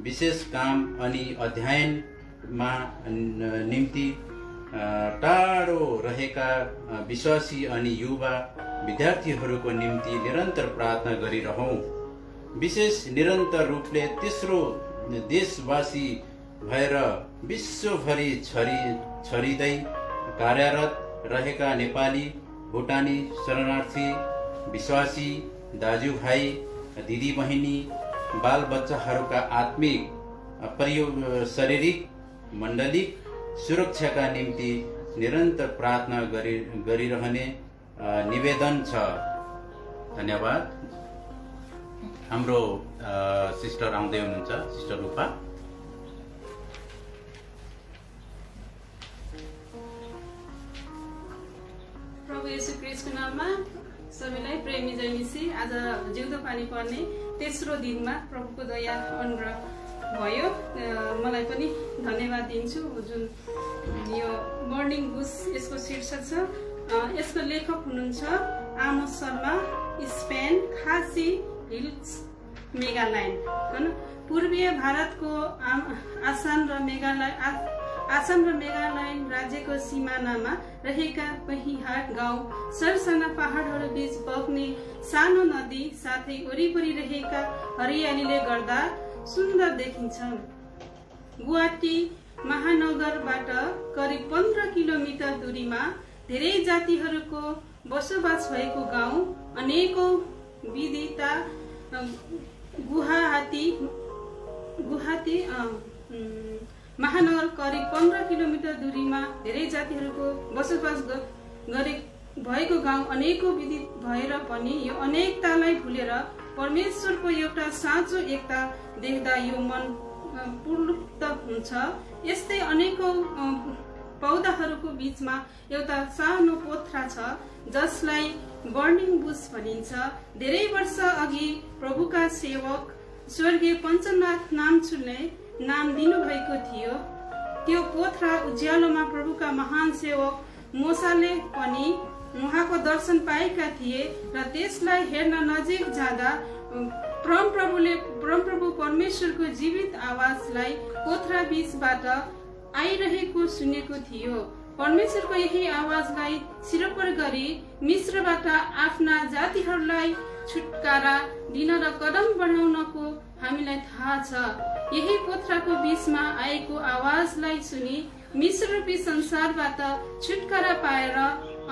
[SPEAKER 1] विशेष काम अनि अध्ययनमा निम्ति टाढो रहेका विश्वासी अनि युवा विद्यार्थीहरूको निम्ति निरन्तर प्रार्थना गरिरहौँ। विशेष निरन्तर रूपले तेस्रो देशवासी भएर विश्वभरि छरिँदै कार्यरत रहेका नेपाली, भुटानी शरणार्थी, विश्वासी दाजुभाइ, दिदीबहिनी, बालबच्चाहरूका आत्मिक, शारीरिक, मण्डलिक सुरक्षाका निम्ति निरन्तर प्रार्थना गरिरहने निवेदन छ। धन्यवाद।
[SPEAKER 5] हाम्रो सिस्टर आउँदै हुनुहुन्छ, सिस्टर रूपा।
[SPEAKER 6] प्रभु येशू ख्रीष्टको नाममा सबैलाई प्रेमी जय मसीह। आज जिउँदो पानी पर्ने तेस्रो दिनमा प्रभुको दया अनुग्रह भयो। मलाई पनि धन्यवाद दिन्छु। जुन यो मर्निङ बुस यसको शीर्षक छ, यसको लेखक हुनुहुन्छ आमोस शर्मा, स्पेन, खासी हिल्स मेघालय। पूर्वीय भारतको आसाम र मेघालय राज्यको सिमानामा रहेका पहिहाट गाउँ सरसाना पहाडहरू बीच बग्ने सानो नदी साथै वरिपरि रहेका हरियालीले गर्दा सुन्दर देखिन्छ। गुवाहाटी महानगरबाट करिब 15 किलोमिटर दूरीमा धेरै जातिहरूको बसोबास भएको गाउँ, अनेकौं विविधता। गुवाहाटी महानगर करिब 15 किलोमिटर दूरीमा धेरै जातिहरूको बसोबास भएको गाउँ, अनेकौं विविध भएर पनि यो अनेकतालाई भुलेर परमेश्वरको एउटा साँचो एकता देख्दा यो मन पुलुक्त हुन्छ। यस्तै अनेकौं पौधाहरूको बीचमा एउटा सानो पोथ्रा छ जसलाई बर्निङ बुश भनिन्छ। धेरै वर्ष अघि प्रभुका सेवक स्वर्गीय पञ्चनाथ नामचुले नाम दिनुभएको थियो। त्यो पोथ्रा उज्यालोमा प्रभुका महान सेवक मोसाले पनि उहाँको दर्शन पाएका थिए र त्यसलाई हेर्न नजिक जाँदा परमप्रभु परमेश्वरको जीवित आवाजलाई पोथ्रा बीचबाट आइरहेको सुनेको थियो। परमेश्वरको यही आवाजलाई सिरोपर गरी मिश्रबाट आफ्ना जातिहरूलाई छुटकारा दिन र कदम बढाउनको हामीलाई थाहा छ। यही पोथ्राको बीचमा आएको आवाजलाई सुनि मिश्ररूपी संसारबाट छुटकारा पाएर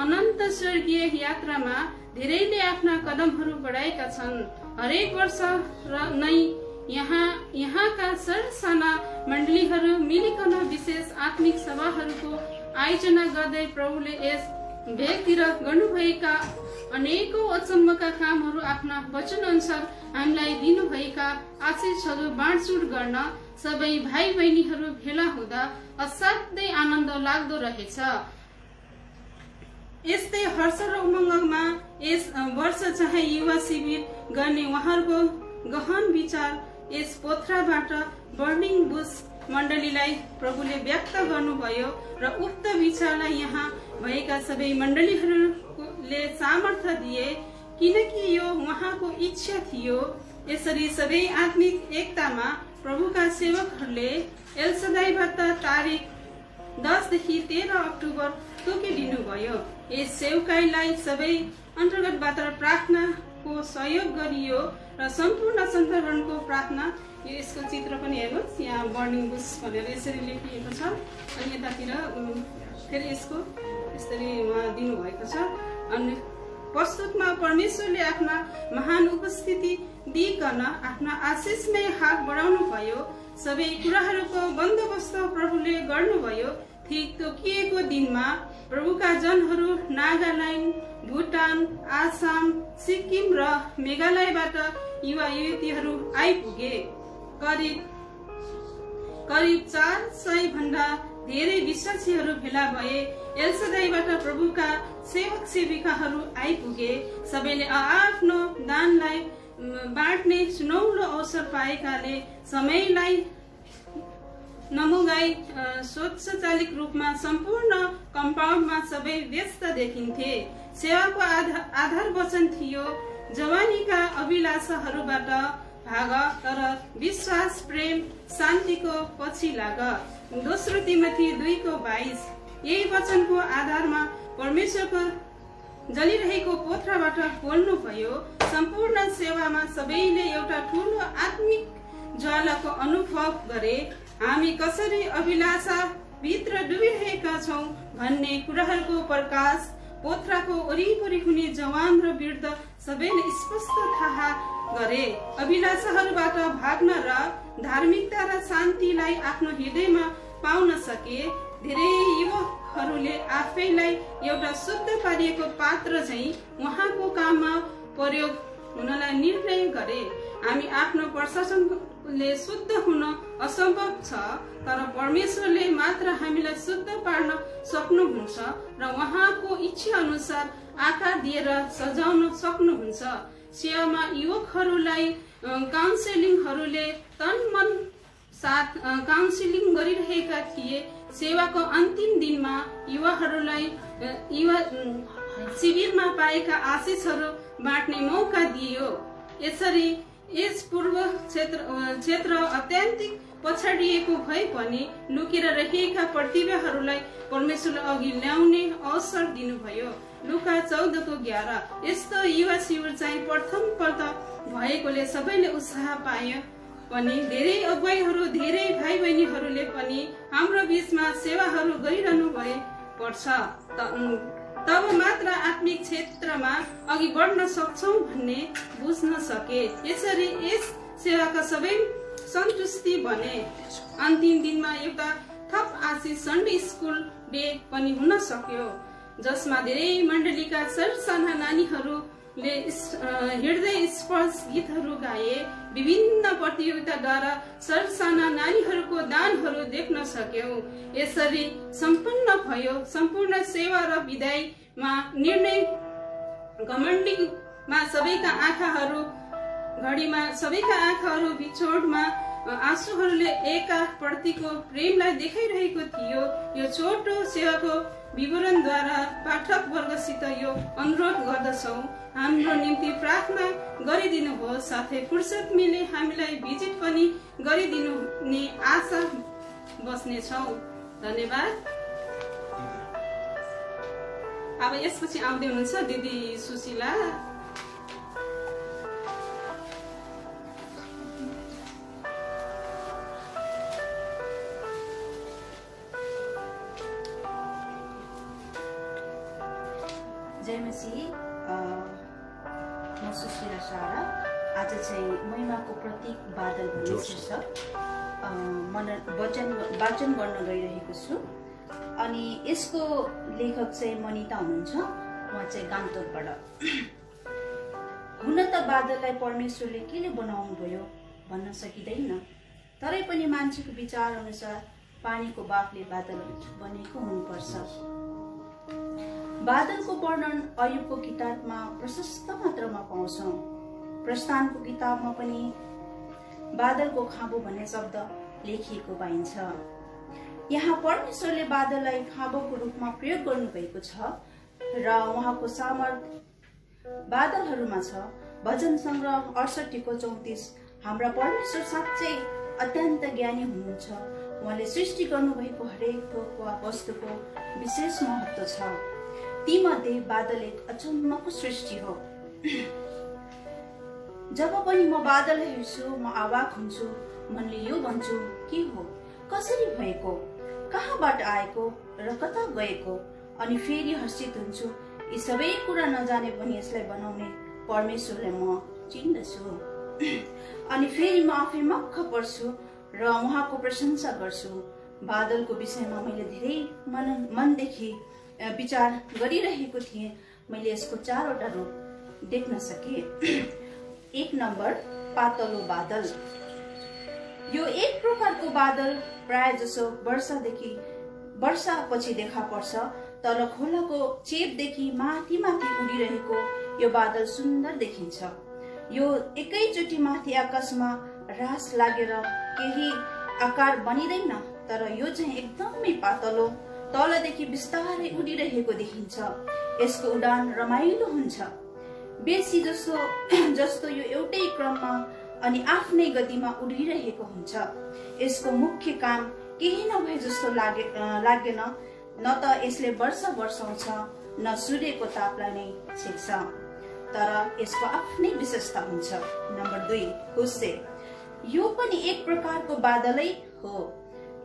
[SPEAKER 6] अनन्त स्वर्गीय यात्रामा धेरैले आफ्ना कदमहरू बढाएका छन्। हरेक वर्ष नै यहाँका सरसाना मण्डलीहरू मिलिकन विशेष आत्मिक सभाहरूको आयोजना गर्दै प्रभुले यस भेगतिर गर्नुभएका अनेकौं अचम्मका कामहरू आफ्ना वचन अनुसार हामीलाई दिनुभएका आशिषहरू बाँडचुँड गर्न सबै भाइ बहिनीहरू भेला हुँदा असाध्यै आनन्द लाग्दो रहेछ। यस्तै हर्ष र उमङ्गमा यस वर्ष चाहे युवा शिविर गर्ने उहाँहरूको गहन विचार यस पोथ्राबाट बर्निङ बुश मण्डलीलाई प्रभुले व्यक्त गर्नुभयो र उक्त विचारलाई यहाँ भएका सबै मण्डलीहरूले सामर्थ्य दिए, किनकि यो उहाँको इच्छा थियो। यसरी सबै आत्मिक एकतामा प्रभुका सेवकहरूले एलसदाईबाट तारिक 10 देखि 13 अक्टोबर तोकिदिनुभयो। यस सेवकाईलाई सबै अन्तर्गतबाट प्रार्थनाको सहयोग गरियो र सम्पूर्ण सन्तरणको प्रार्थना। यसको चित्र पनि हेर्नुहोस्, यहाँ बर्निङ बुश भनेर यसरी लेखिएको छ अनि यतातिर फेरि यसको यसरी उहाँ दिनुभएको छ। अनि प्रस्तुतमा परमेश्वरले आफ्ना महान उपस्थिति दिइकन आफ्ना आशिषमय हात बढाउनु भयो। सबै कुराहरूको बन्दोबस्त प्रभुले गर्नुभयो। ठिक तोकिएको दिनमा प्रभुका जनहरू नागाल्यान्ड, भुटान, आसाम, सिक्किम र मेघालयबाट युवा युवतीहरू आइपुगे। करिब 400 भन्दा धेरै विश्वासीहरू भेला भए। एलसदाईबाट प्रभुका सेवक सेविकाहरू आइपुगे। सबैले आफ्नो दानलाई बाँड्ने सुनौलो अवसर पाएकाले समयलाई नमुगाई स्वच्छचालिक रूपमा सम्पूर्ण कम्पाउन्डमा सबै व्यस्त देखिन्थे। सेवाको आधार वचन थियो जवानीका अभिलाषाहरूबाट भाग, तर विश्वास, प्रेम, शान्तिको पछि लाग। 2 तिमोथी 2:22। यही वचनको आधारमा परमेश्वरको जलिरहेको पोथ्राबाट बोल्नुभयो। सम्पूर्ण सेवामा सबैले एउटा ठूलो आत्मिक ज्वालाको अनुभव गरे। हामी कसरी अभिलाषा भित्र डुबिरहेका छौं भन्ने कुराहरूको प्रकाश पोथ्राको वरिपरि हुने जवान र वृद्ध सबैले स्पष्ट थाहा गरे। अभिलाषाहरूबाट भाग्न र धार्मिकता र शान्तिलाई आफ्नो हृदयमा पाउन सके। धेरै युवकहरूले आफैलाई एउटा शुद्ध पारिएको पात्र झैं उहाँको काममा प्रयोग हुनलाई निर्णय गरे। हामी आफ्नो प्रशासनले शुद्ध हुन असम्भव छ, तर परमेश्वरले मात्र हामीलाई शुद्ध पार्न सक्नुहुन्छ र उहाँको इच्छा अनुसार आकार दिएर सजाउन सक्नुहुन्छ। सेवामा युवकहरूलाई काउन्सिलिङहरूले तन मन साथ काउन्सिलिङ गरिरहेका थिए। सेवाको अन्तिम दिनमा युवाहरूलाई युवा शिविरमा पाएका आशिषहरू बाँड्ने मौका दियो। यसरी यस पूर्व क्षेत्र अत्यन्तिक पछाडिएको भए पनि लुकेर रहेका प्रतिभाहरूलाई परमेश्वरले अघि ल्याउने अवसर दिनुभयो। लुका 14:11। यस्तो युवा शिविर चाहिँ प्रथम पल्ट भएकोले सबैले उत्साह पाए पनि धेरै अगुवाईहरू, धेरै भाइ बहिनीहरूले पनि हाम्रो बीचमा सेवाहरू गरिरहनु भए पर्छ। तब मात्र आत्मिक क्षेत्रमा अघि बढ्न सक्छौं भन्ने बुझ्न सके। यसरी यस सेवाका सबै सन्तुष्टि बने। अन्तिम दिनमा एउटा थप आशिष सन्डे स्कुल डे पनि हुन सक्यो, जसमा धेरै मण्डलीका साना नानीहरूले हृदय स्पर्श गीतहरू गाए। विभिन्न प्रतियोगिताद्वारा साना नानीहरूको दानहरू देख्न सक्यौं। यसरी सम्पन्न भयो सम्पूर्ण सेवा र विदाईमा निर्णय घमण्डीमा सबैका आँखाहरू बिछोडमा आँसुहरूले एका प्रतिको प्रेमलाई देखाइरहेको थियो। यो छोटो सेवाको विवरणद्वारा पाठक वर्गसित यो अनुरोध गर्दछौं, हाम्रो निम्ति प्रार्थना गरिदिनुहोस्, साथै फुर्सद मिले हामीलाई भिजिट पनि गरिदिने आशा बस्नेछौं। धन्यवाद। अब यसपछि आउँदै हुनुहुन्छ दिदी सुशीला।
[SPEAKER 7] जय मसीह। म सुशीला सारा। आज चाहिँ महिमाको प्रतीक बादल भन्ने शीर्षक वाचन गर्न गइरहेको छु। अनि यसको लेखक चाहिँ मनिता हुनुहुन्छ, उहाँ चाहिँ गान्तोकबाट। हुन त बादललाई परमेश्वरले केले बनाउनु भयो भन्न सकिँदैन, तरै पनि मान्छेको विचार अनुसार पानीको बाफले बादल बनेको हुनुपर्छ। बादलको वर्णन अयुबको किताबमा प्रशस्त मात्रामा पाउँछौं। प्रस्थानको किताबमा पनि बादलको खाँबो भन्ने शब्द लेखिएको पाइन्छ। यहाँ परमेश्वरले बादललाई खाँबोको रूपमा प्रयोग गर्नुभएको छ र उहाँको सामर्थ्य बादलहरूमा छ। भजन संग्रह 68:34। हाम्रा परमेश्वर साँच्चै अत्यन्त ज्ञानी हुनुहुन्छ। उहाँले सृष्टि गर्नुभएको हरेक थोक वा वस्तुको विशेष महत्त्व छ। तीमध्ये बादल एक अचम्मको सृष्टि हो। जब पनि म बादल हेर्छु म अवाक हुन्छु। मनले यो भन्छु, के हो, कसरी भएको, कहाँबाट आएको र कता गएको, अनि फेरि हर्षित हुन्छु। यी सबै कुरा नजाने पनि यसलाई बनाउने परमेश्वरलाई म चिन्दछु। अनि फेरि म आफै मक्ख पर्छु र उहाँको प्रशंसा गर्छु। बादलको विषयमा मैले धेरै मनदेखि विचार गरिरहेको थिएँ। मैले यसको 4वटा रूप देख्न सके। 1 नम्बर, पातलो बादल। यो एक प्रकारको बादल प्राय जसो वर्षापछि देखा पर्छ। तल खोलाको चेपदेखि माथि उडिरहेको यो बादल सुन्दर देखिन्छ। यो एकैचोटि माथि आकाशमा रास लागेर केही आकार बनिँदैन, तर यो चाहिँ एकदमै पातलो तलदेखि बिस्तारै उडिरहेको देखिन्छ। यसको उडान रमाइलो हुन्छ। बेसी जस्तो यो एउटै क्रममा अनि आफ्नै गतिमा उडिरहेको हुन्छ। यसको मुख्य काम केही नभए जस्तो लागेन। न त यसले वर्षा वर्षाउँछ न सूर्यको तापलाई नै छेक्छ, तर यसको आफ्नै विशेषता हुन्छ। नम्बर 2, हुस्से। यो पनि एक प्रकारको बादलै हो।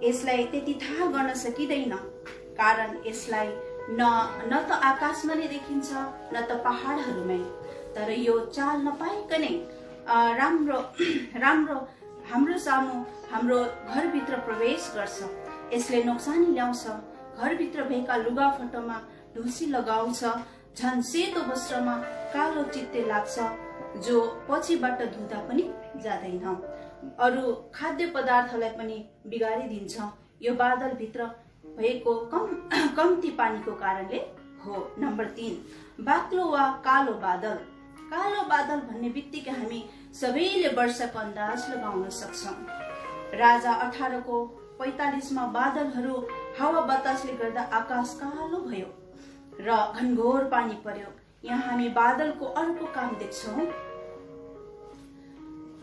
[SPEAKER 7] यसलाई त्यति थाहा गर्न सकिँदैन, कारण यसलाई न त आकाशमा नै देखिन्छ न त पहाडहरूमै। तर यो चाल नपाइकनै राम्रो हाम्रो सामु हाम्रो घरभित्र प्रवेश गर्छ। यसले नोक्सानी ल्याउँछ। घरभित्र भएका लुगाफाटामा ढुसी लगाउँछ। झन् सेतो वस्त्रमा कालो चित्ते लाग्छ, जो पछिबाट धुँदा पनि जाँदैन। अरू खाद्य पदार्थलाई पनि बिगारिदिन्छ। यो बादलभित्र भएको कम्ती पानीको कारणले हो। नम्बर 3, बाक्लो वा कालो बादल। कालो बादल भन्ने बित्तिकै हामी सबैले वर्षाको अन्दाज लगाउन सक्छौँ। राजा 1845 मा बादलहरू हावा बतासले गर्दा आकाश कालो भयो र घनघोर पानी पर्यो। यहाँ हामी बादलको अर्को काम देख्छौँ।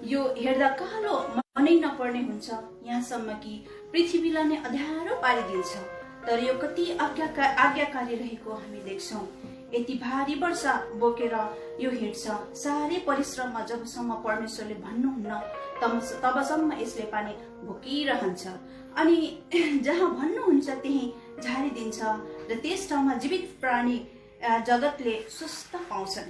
[SPEAKER 7] यो हेर्दा कालो मनै नपर्ने हुन्छ, यहाँसम्म कि पृथ्वीलाई नै अँध्यारो पारिदिन्छ। तर यो कति आज्ञाकारी रहेको हामी देख्छौँ। यति भारी वर्षा बोकेर यो हिँड्छ। साह्रै परिश्रममा जबसम्म परमेश्वरले भन्नुहुन्न तबसम्म यसले पानी भोकिरहन्छ अनि जहाँ भन्नुहुन्छ त्यही झारिदिन्छ र त्यस ठाउँमा जीवित प्राणी जगतले स्वस्थ पाउँछन्।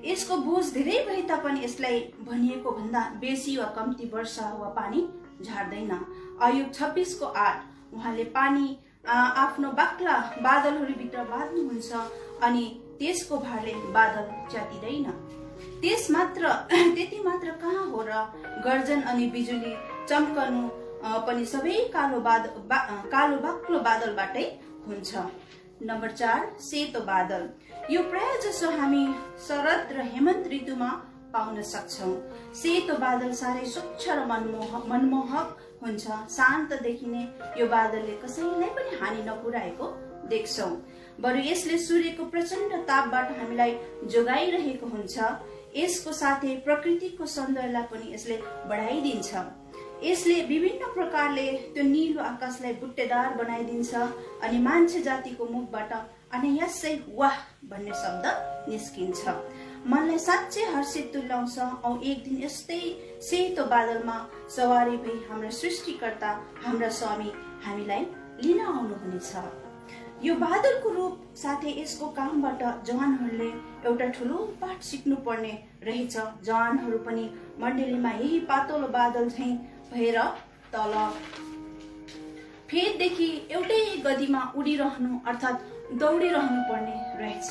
[SPEAKER 7] यसको बोझ धेरै भए तापनि यसलाई भनिएको भन्दा बेसी वा कम्ती वर्षा वा पानी झार्दैन। अयुब 26:8 उहाँले पानी आफ्नो बाक्ला बादलहरूभित्र बाँध्नुहुन्छ अनि त्यसको भारले बादल च्यातिँदैन। त्यति मात्र कहाँ हो र गर्जन अनि बिजुली चम्कनु पनि सबै कालो बाक्लो बादलबाटै हुन्छ। नम्बर 4, सेतो बादल। यो प्राय जसो हामी शरद र हेमन्त ऋतुमा पाउन सक्छौँ। सेतो बादल साह्रै स्वच्छ र मनमोहक हुन्छ। शान्त देखिने यो बादलले कसैलाई पनि हानि नपुर्याएको देख्छौँ। बरु यसले सूर्यको प्रचण्ड तापबाट हामीलाई जोगाइरहेको हुन्छ। यसको साथै प्रकृतिको सौन्दर्यलाई पनि यसले बढाइदिन्छ। यसले विभिन्न प्रकारले त्यो नीलो आकाशलाई बुट्टेदार बनाइदिन्छ अनि मान्छे जातिको मुखबाट अनायासै वाह भन्ने शब्द निस्किन्छ। मनलाई साँच्चै हर्षित तुल्याउँछ। औ एक दिन यस्तै सेतो बादलमा सवारी भई हाम्रा सृष्टिकर्ता हाम्रा स्वामी हामीलाई लिन आउनुहुनेछ। यो बादलको रूप साथै यसको कामबाट जवानहरूले एउटा ठुलो पाठ सिक्नु पर्ने रहेछ। जवानहरू पनि मण्डलीमा यही पातलो बादल झैं भएर तल फेददेखि एउटै गतिमा उडिरहनु अर्थात् दौडिरहनु पर्ने रहेछ।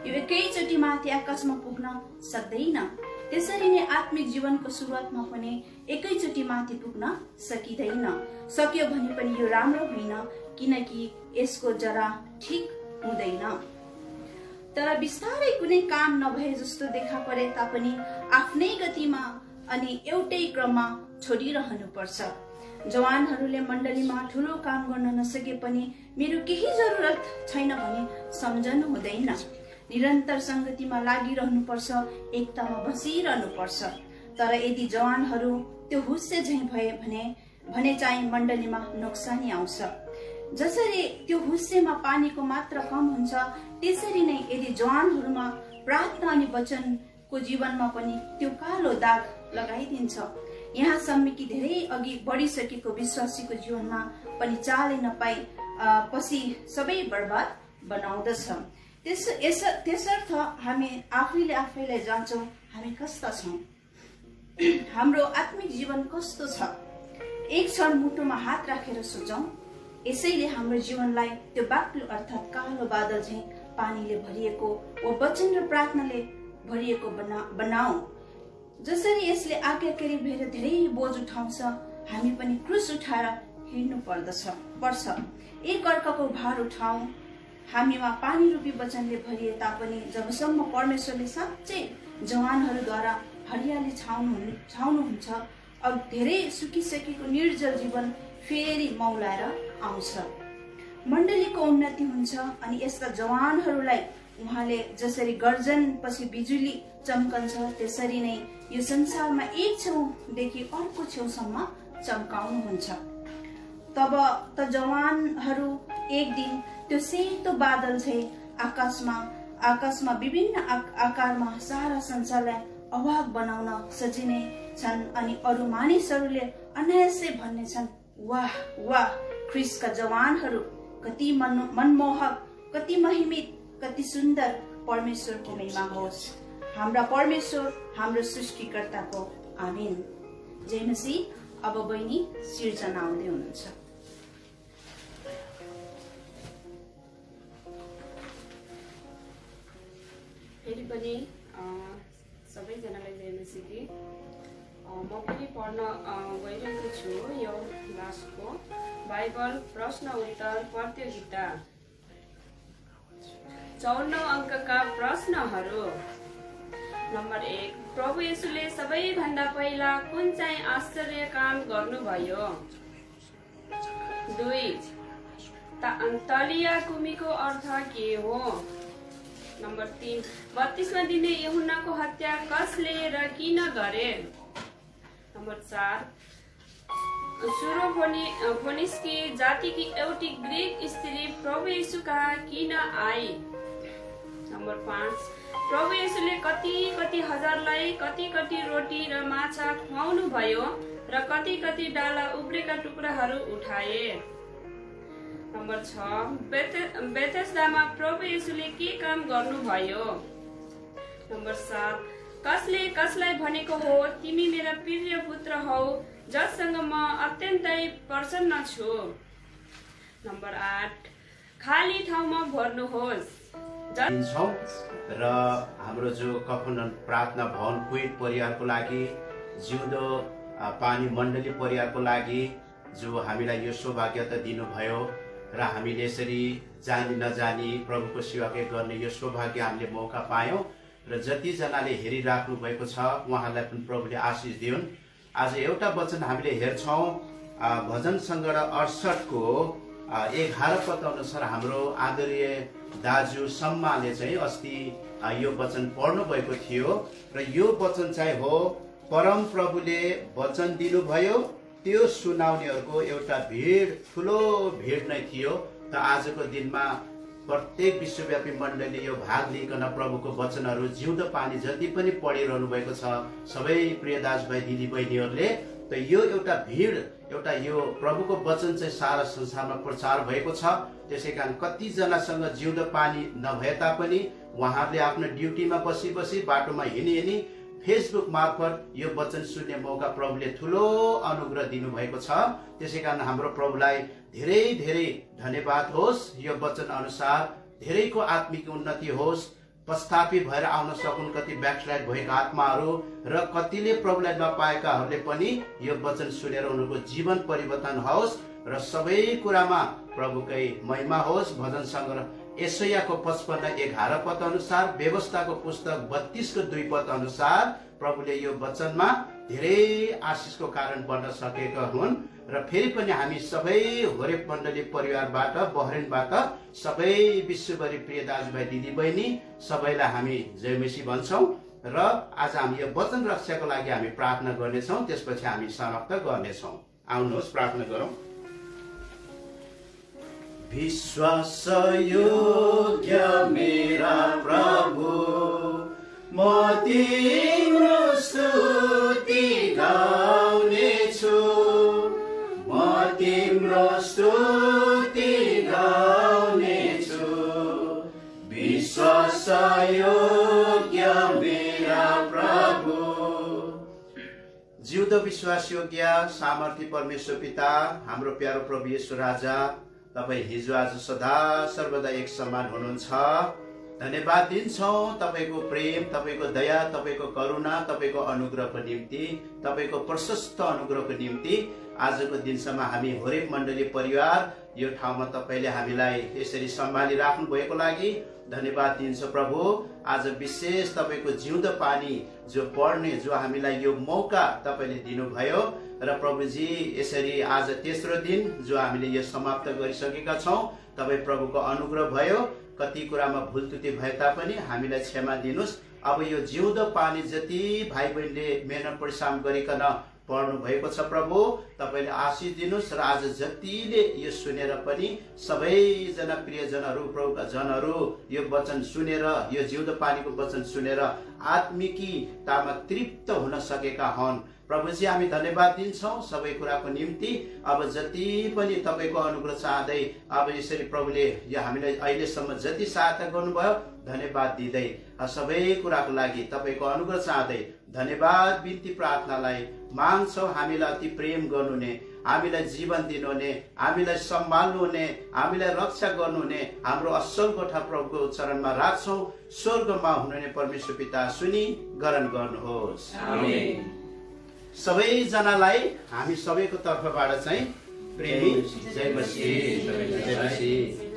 [SPEAKER 7] यो एकैचोटि माथि आकाशमा पुग्न सक्दैन। त्यसरी नै आत्मिक जीवनको सुरुवातमा पनि एकैचोटि माथि पुग्न सकिँदैन। सक्यो भने पनि यो राम्रो होइन, किनकि यसको जरा ठिक हुँदैन। तर बिस्तारै कुनै काम नभए जस्तो देखा परे तापनि आफ्नै गतिमा अनि एउटै क्रममा छोडिरहनु पर्छ। जवानहरूले मण्डलीमा ठुलो काम गर्न नसके पनि मेरो केही जरुरत छैन भने सम्झनु हुँदैन। निरन्तर संगतिमा लागिरहनु पर्छ, एकतामा बसिरहनु पर्छ। तर यदि जवानहरू त्यो हुस्से झैं भए भने चाहिँ मण्डलीमा नोक्सानी आउँछ। जसरी त्यो हुस्सेमा पानीको मात्रा कम हुन्छ, त्यसरी नै यदि जवानहरूमा प्रार्थना अनि वचनको जीवनमा पनि त्यो कालो दाग लगाइदिन्छ। यहाँसम्म कि धेरै अघि बढिसकेको विश्वासीको जीवनमा पनि चालै नपाई पछि सबै बर्बाद बनाउँदछ। त्यसर्थ हामी आफैलाई जान्छौँ, हामी कस्ता छौँ, हाम्रो आत्मिक जीवन कस्तो छ। एक क्षण मुटुमा हात राखेर सोचौँ। यसैले हाम्रो जीवनलाई त्यो बाक्लो अर्थात् कालो बादल झैं पानीले भरिएको वा वचन र प्रार्थनाले भरिएको बनाऊ। जसरी यसले आज्ञाकारी भएर धेरै बोझ उठाउँछ, हामी पनि क्रुस उठाएर हिँड्नु पर्छ। एक अर्काको भार उठाऊ। हामीमा पानी रूपी वचनले भरिए तापनि जबसम्म परमेश्वरले साँच्चै जवानहरूद्वारा हरियाली छाउनुहुन्छ, अब धेरै सुकिसकेको निर्जल जीवन फेरि मौलाएर आउँछ। मण्डलीको उन्नति हुन्छ अनि यस्ता जवानहरूलाई उहाँले जसरी गर्जन पछि बिजुली चम्कन्छ त्यसरी नै यो संसारमा एक छेउदेखि अर्को छेउसम्म चम्काउनुहुन्छ। तब त जवानहरू एक दिन त्यो सेतो बादल चाहिँ आकाशमा विभिन्न आकारमा सारा संसारलाई अवाक बनाउन सजिने छन् अनि अरू मानिसहरूले अनायासै भन्ने छन्, वाह वाह, ख्रिस्टका जवानहरू कति मनमोहक, कति महिमित, कति सुन्दर। परमेश्वरको महिमा होस्। हाम्रा परमेश्वर हाम्रो सृष्टिकर्ताको आमीन। जय मसीह। अब बहिनी सिर्जना आउँदै हुनुहुन्छ।
[SPEAKER 2] फेरि पनि सबैजनालाई जय मसीह। म पनि पढ्न गइरहेको छु यो क्लासको बाइबल प्रश्न उत्तर प्रतियोगिता। 54 अङ्कका प्रश्नहरू। नम्बर 1, प्रभु येशूले सबैभन्दा पहिला कुन चाहिँ आश्चर्य काम गर्नुभयो? 2, तलिया कुमीको अर्थ के हो? नम्बर 3, 32वां दिने यूहन्नाको हत्या कसले र किन गरे? नम्बर 4, सुरोफोनिस्की जातिकी एउटी ग्रीक स्त्री प्रभु येशू कहाँ किन आई? नम्बर 5, प्रभु येशूले कति हजारलाई कति रोटी र माछा खुवाउनु भयो र कति डाला उब्रेका टुक्राहरू उठाए? नम्बर 6, बेथेस्दामा प्रभु येशूले के काम गर्नुभयो? नम्बर 7, कसले कसलाई भनेको हो तिमी मेरा प्रिय पुत्र हौ जससँग म अत्यन्तै प्रसन्न छु? नम्बर 8, खाली ठाउँमा भर्नुहोस्।
[SPEAKER 1] र हाम्रो जो कफन प्रार्थना भवन क्विट परिवारको लागि, जिउँदो पानी मण्डली परिवारको लागि जो हामीलाई यो सौभाग्यता दिनुभयो र हामीले यसरी जानी नजानी प्रभुको सेवा गर्ने यो सौभाग्य हामीले मौका पायौँ र जतिजनाले हेरिराख्नु भएको छ उहाँलाई पनि प्रभुले आशिष दिउन्। आज एउटा वचन हामीले हेर्छौँ भजन सङ्ग्रह 68 को 11 पद अनुसार हाम्रो आदरणीय दाजु सम्माले चाहिँ अस्ति यो वचन पढ्नु भएको थियो र यो वचन चाहिँ हो, परम प्रभुले वचन दिनुभयो त्यो सुनाउनेहरूको एउटा भिड, ठुलो भिड नै थियो। त आजको दिनमा प्रत्येक विश्वव्यापी मण्डली यो भाग लिइकन प्रभुको वचनहरू जिउँदो पानी जति पनि पढिरहनु भएको छ सबै प्रिय दाजुभाइ दिदी बहिनीहरूले, त यो एउटा भिड, एउटा यो प्रभुको वचन चाहिँ सारा संसारमा प्रचार भएको छ। त्यसै कारण कतिजनासँग जिउँदो पानी नभए तापनि उहाँहरूले आफ्नो ड्युटीमा बसी बाटोमा हिँडी फेसबुक मार्फत यो वचन सुन्ने मौका प्रभुले ठुलो अनुग्रह दिनुभएको छ। त्यसै कारण हाम्रो प्रभुलाई धेरै धेरै धन्यवाद होस्। यो वचन अनुसार धेरैको आत्मिक उन्नति होस्, पश्चातापी भएर आउन सकुन् कति ब्याकस्लाइड भएका आत्माहरू र कतिले प्रभुलाई नपाएकाहरूले पनि यो वचन सुनेर उनीहरूको जीवन परिवर्तन होस् र सबै कुरामा प्रभुकै महिमा होस्। भजन सङ्ग्रह यशायाको 55:11 पद अनुसार, व्यवस्थाको पुस्तक 32:2 पद अनुसार प्रभुले यो वचनमा धेरै आशिषको कारण बन्न सकेका हुन्। र फेरि पनि हामी सबै होरेब मण्डली परिवारबाट, बहरेनबाट सबै विश्वभरि प्रिय दाजुभाइ दिदी बहिनी सबैलाई हामी जय मसीह भन्छौँ र आज हामी यो वचन रक्षाको लागि हामी प्रार्थना गर्नेछौँ, त्यसपछि हामी समाप्त गर्नेछौँ। आउनुहोस् प्रार्थना गरौँ। विश्वास योग्य मेरा प्रभु, म तिम्रो स्तुति गाउनेछु, म तिम्रो स्तुति गाउनेछु। विश्वास योग्य मेरा प्रभु। जिउँदो विश्वास योग्य सामर्थी परमेश्वर पिता, हाम्रो प्यारो प्रभु येशू राजा, तपाईँ हिजो आज सदा सर्वदा एक समान हुनुहुन्छ। धन्यवाद दिन्छौँ तपाईँको प्रेम, तपाईँको दया, तपाईँको करुणा, तपाईँको अनुग्रहको निम्ति, तपाईँको प्रशस्त अनुग्रहको निम्ति। आजको दिनसम्म हामी होरेब मण्डली परिवार यो ठाउँमा तपाईँले हामीलाई यसरी सम्हाली राख्नु भएको लागि धन्यवाद दिन्छ प्रभु। आज विशेष तपाईँको जिउँदो पानी जो पढ्ने जो हामीलाई यो मौका तपाईँले दिनुभयो र प्रभुजी यसरी आज तेस्रो दिन जो हामीले यो समाप्त गरिसकेका छौँ, तपाईँ प्रभुको अनुग्रह भयो। कति कुरामा भुल त्रुटि भए तापनि हामीलाई क्षमा दिनुहोस्। अब यो जिउँदो पानी जति भाइ बहिनीले मेहनत परिश्रम गरिकन पढ्नु भएको छ प्रभु, तपाईँले आशिष दिनुहोस्। र आज जतिले यो सुनेर पनि सबैजना प्रियजनहरू, प्रभुका जनहरू यो वचन सुनेर, यो जिउँदो पानीको वचन सुनेर आत्मिकतामा तृप्त हुन सकेका हुन्। प्रभुजी हामी धन्यवाद दिन्छौँ सबै कुराको निम्ति। अब जति पनि तपाईँको अनुग्रह चाहँदै अब यसरी प्रभुले यो हामीलाई अहिलेसम्म जति सहायता गर्नुभयो धन्यवाद दिँदै सबै कुराको लागि तपाईँको अनुग्रह चाहँदै धन्यवाद बिन्ती प्रार्थनालाई माग्छौँ। हामीलाई अति प्रेम गर्नुहुने, हामीलाई जीवन दिनुहुने, हामीलाई सम्हाल्नुहुने, हामीलाई रक्षा गर्नुहुने हाम्रो असल गोठा प्रभुको चरणमा राख्छौँ। स्वर्गमा हुनुहुने परमेश्वर पिता सुनि ग्रहण गर्नुहोस्। आमेन। सबैजनालाई हामी सबैको तर्फबाट चाहिँ प्रेमी जय मसीह।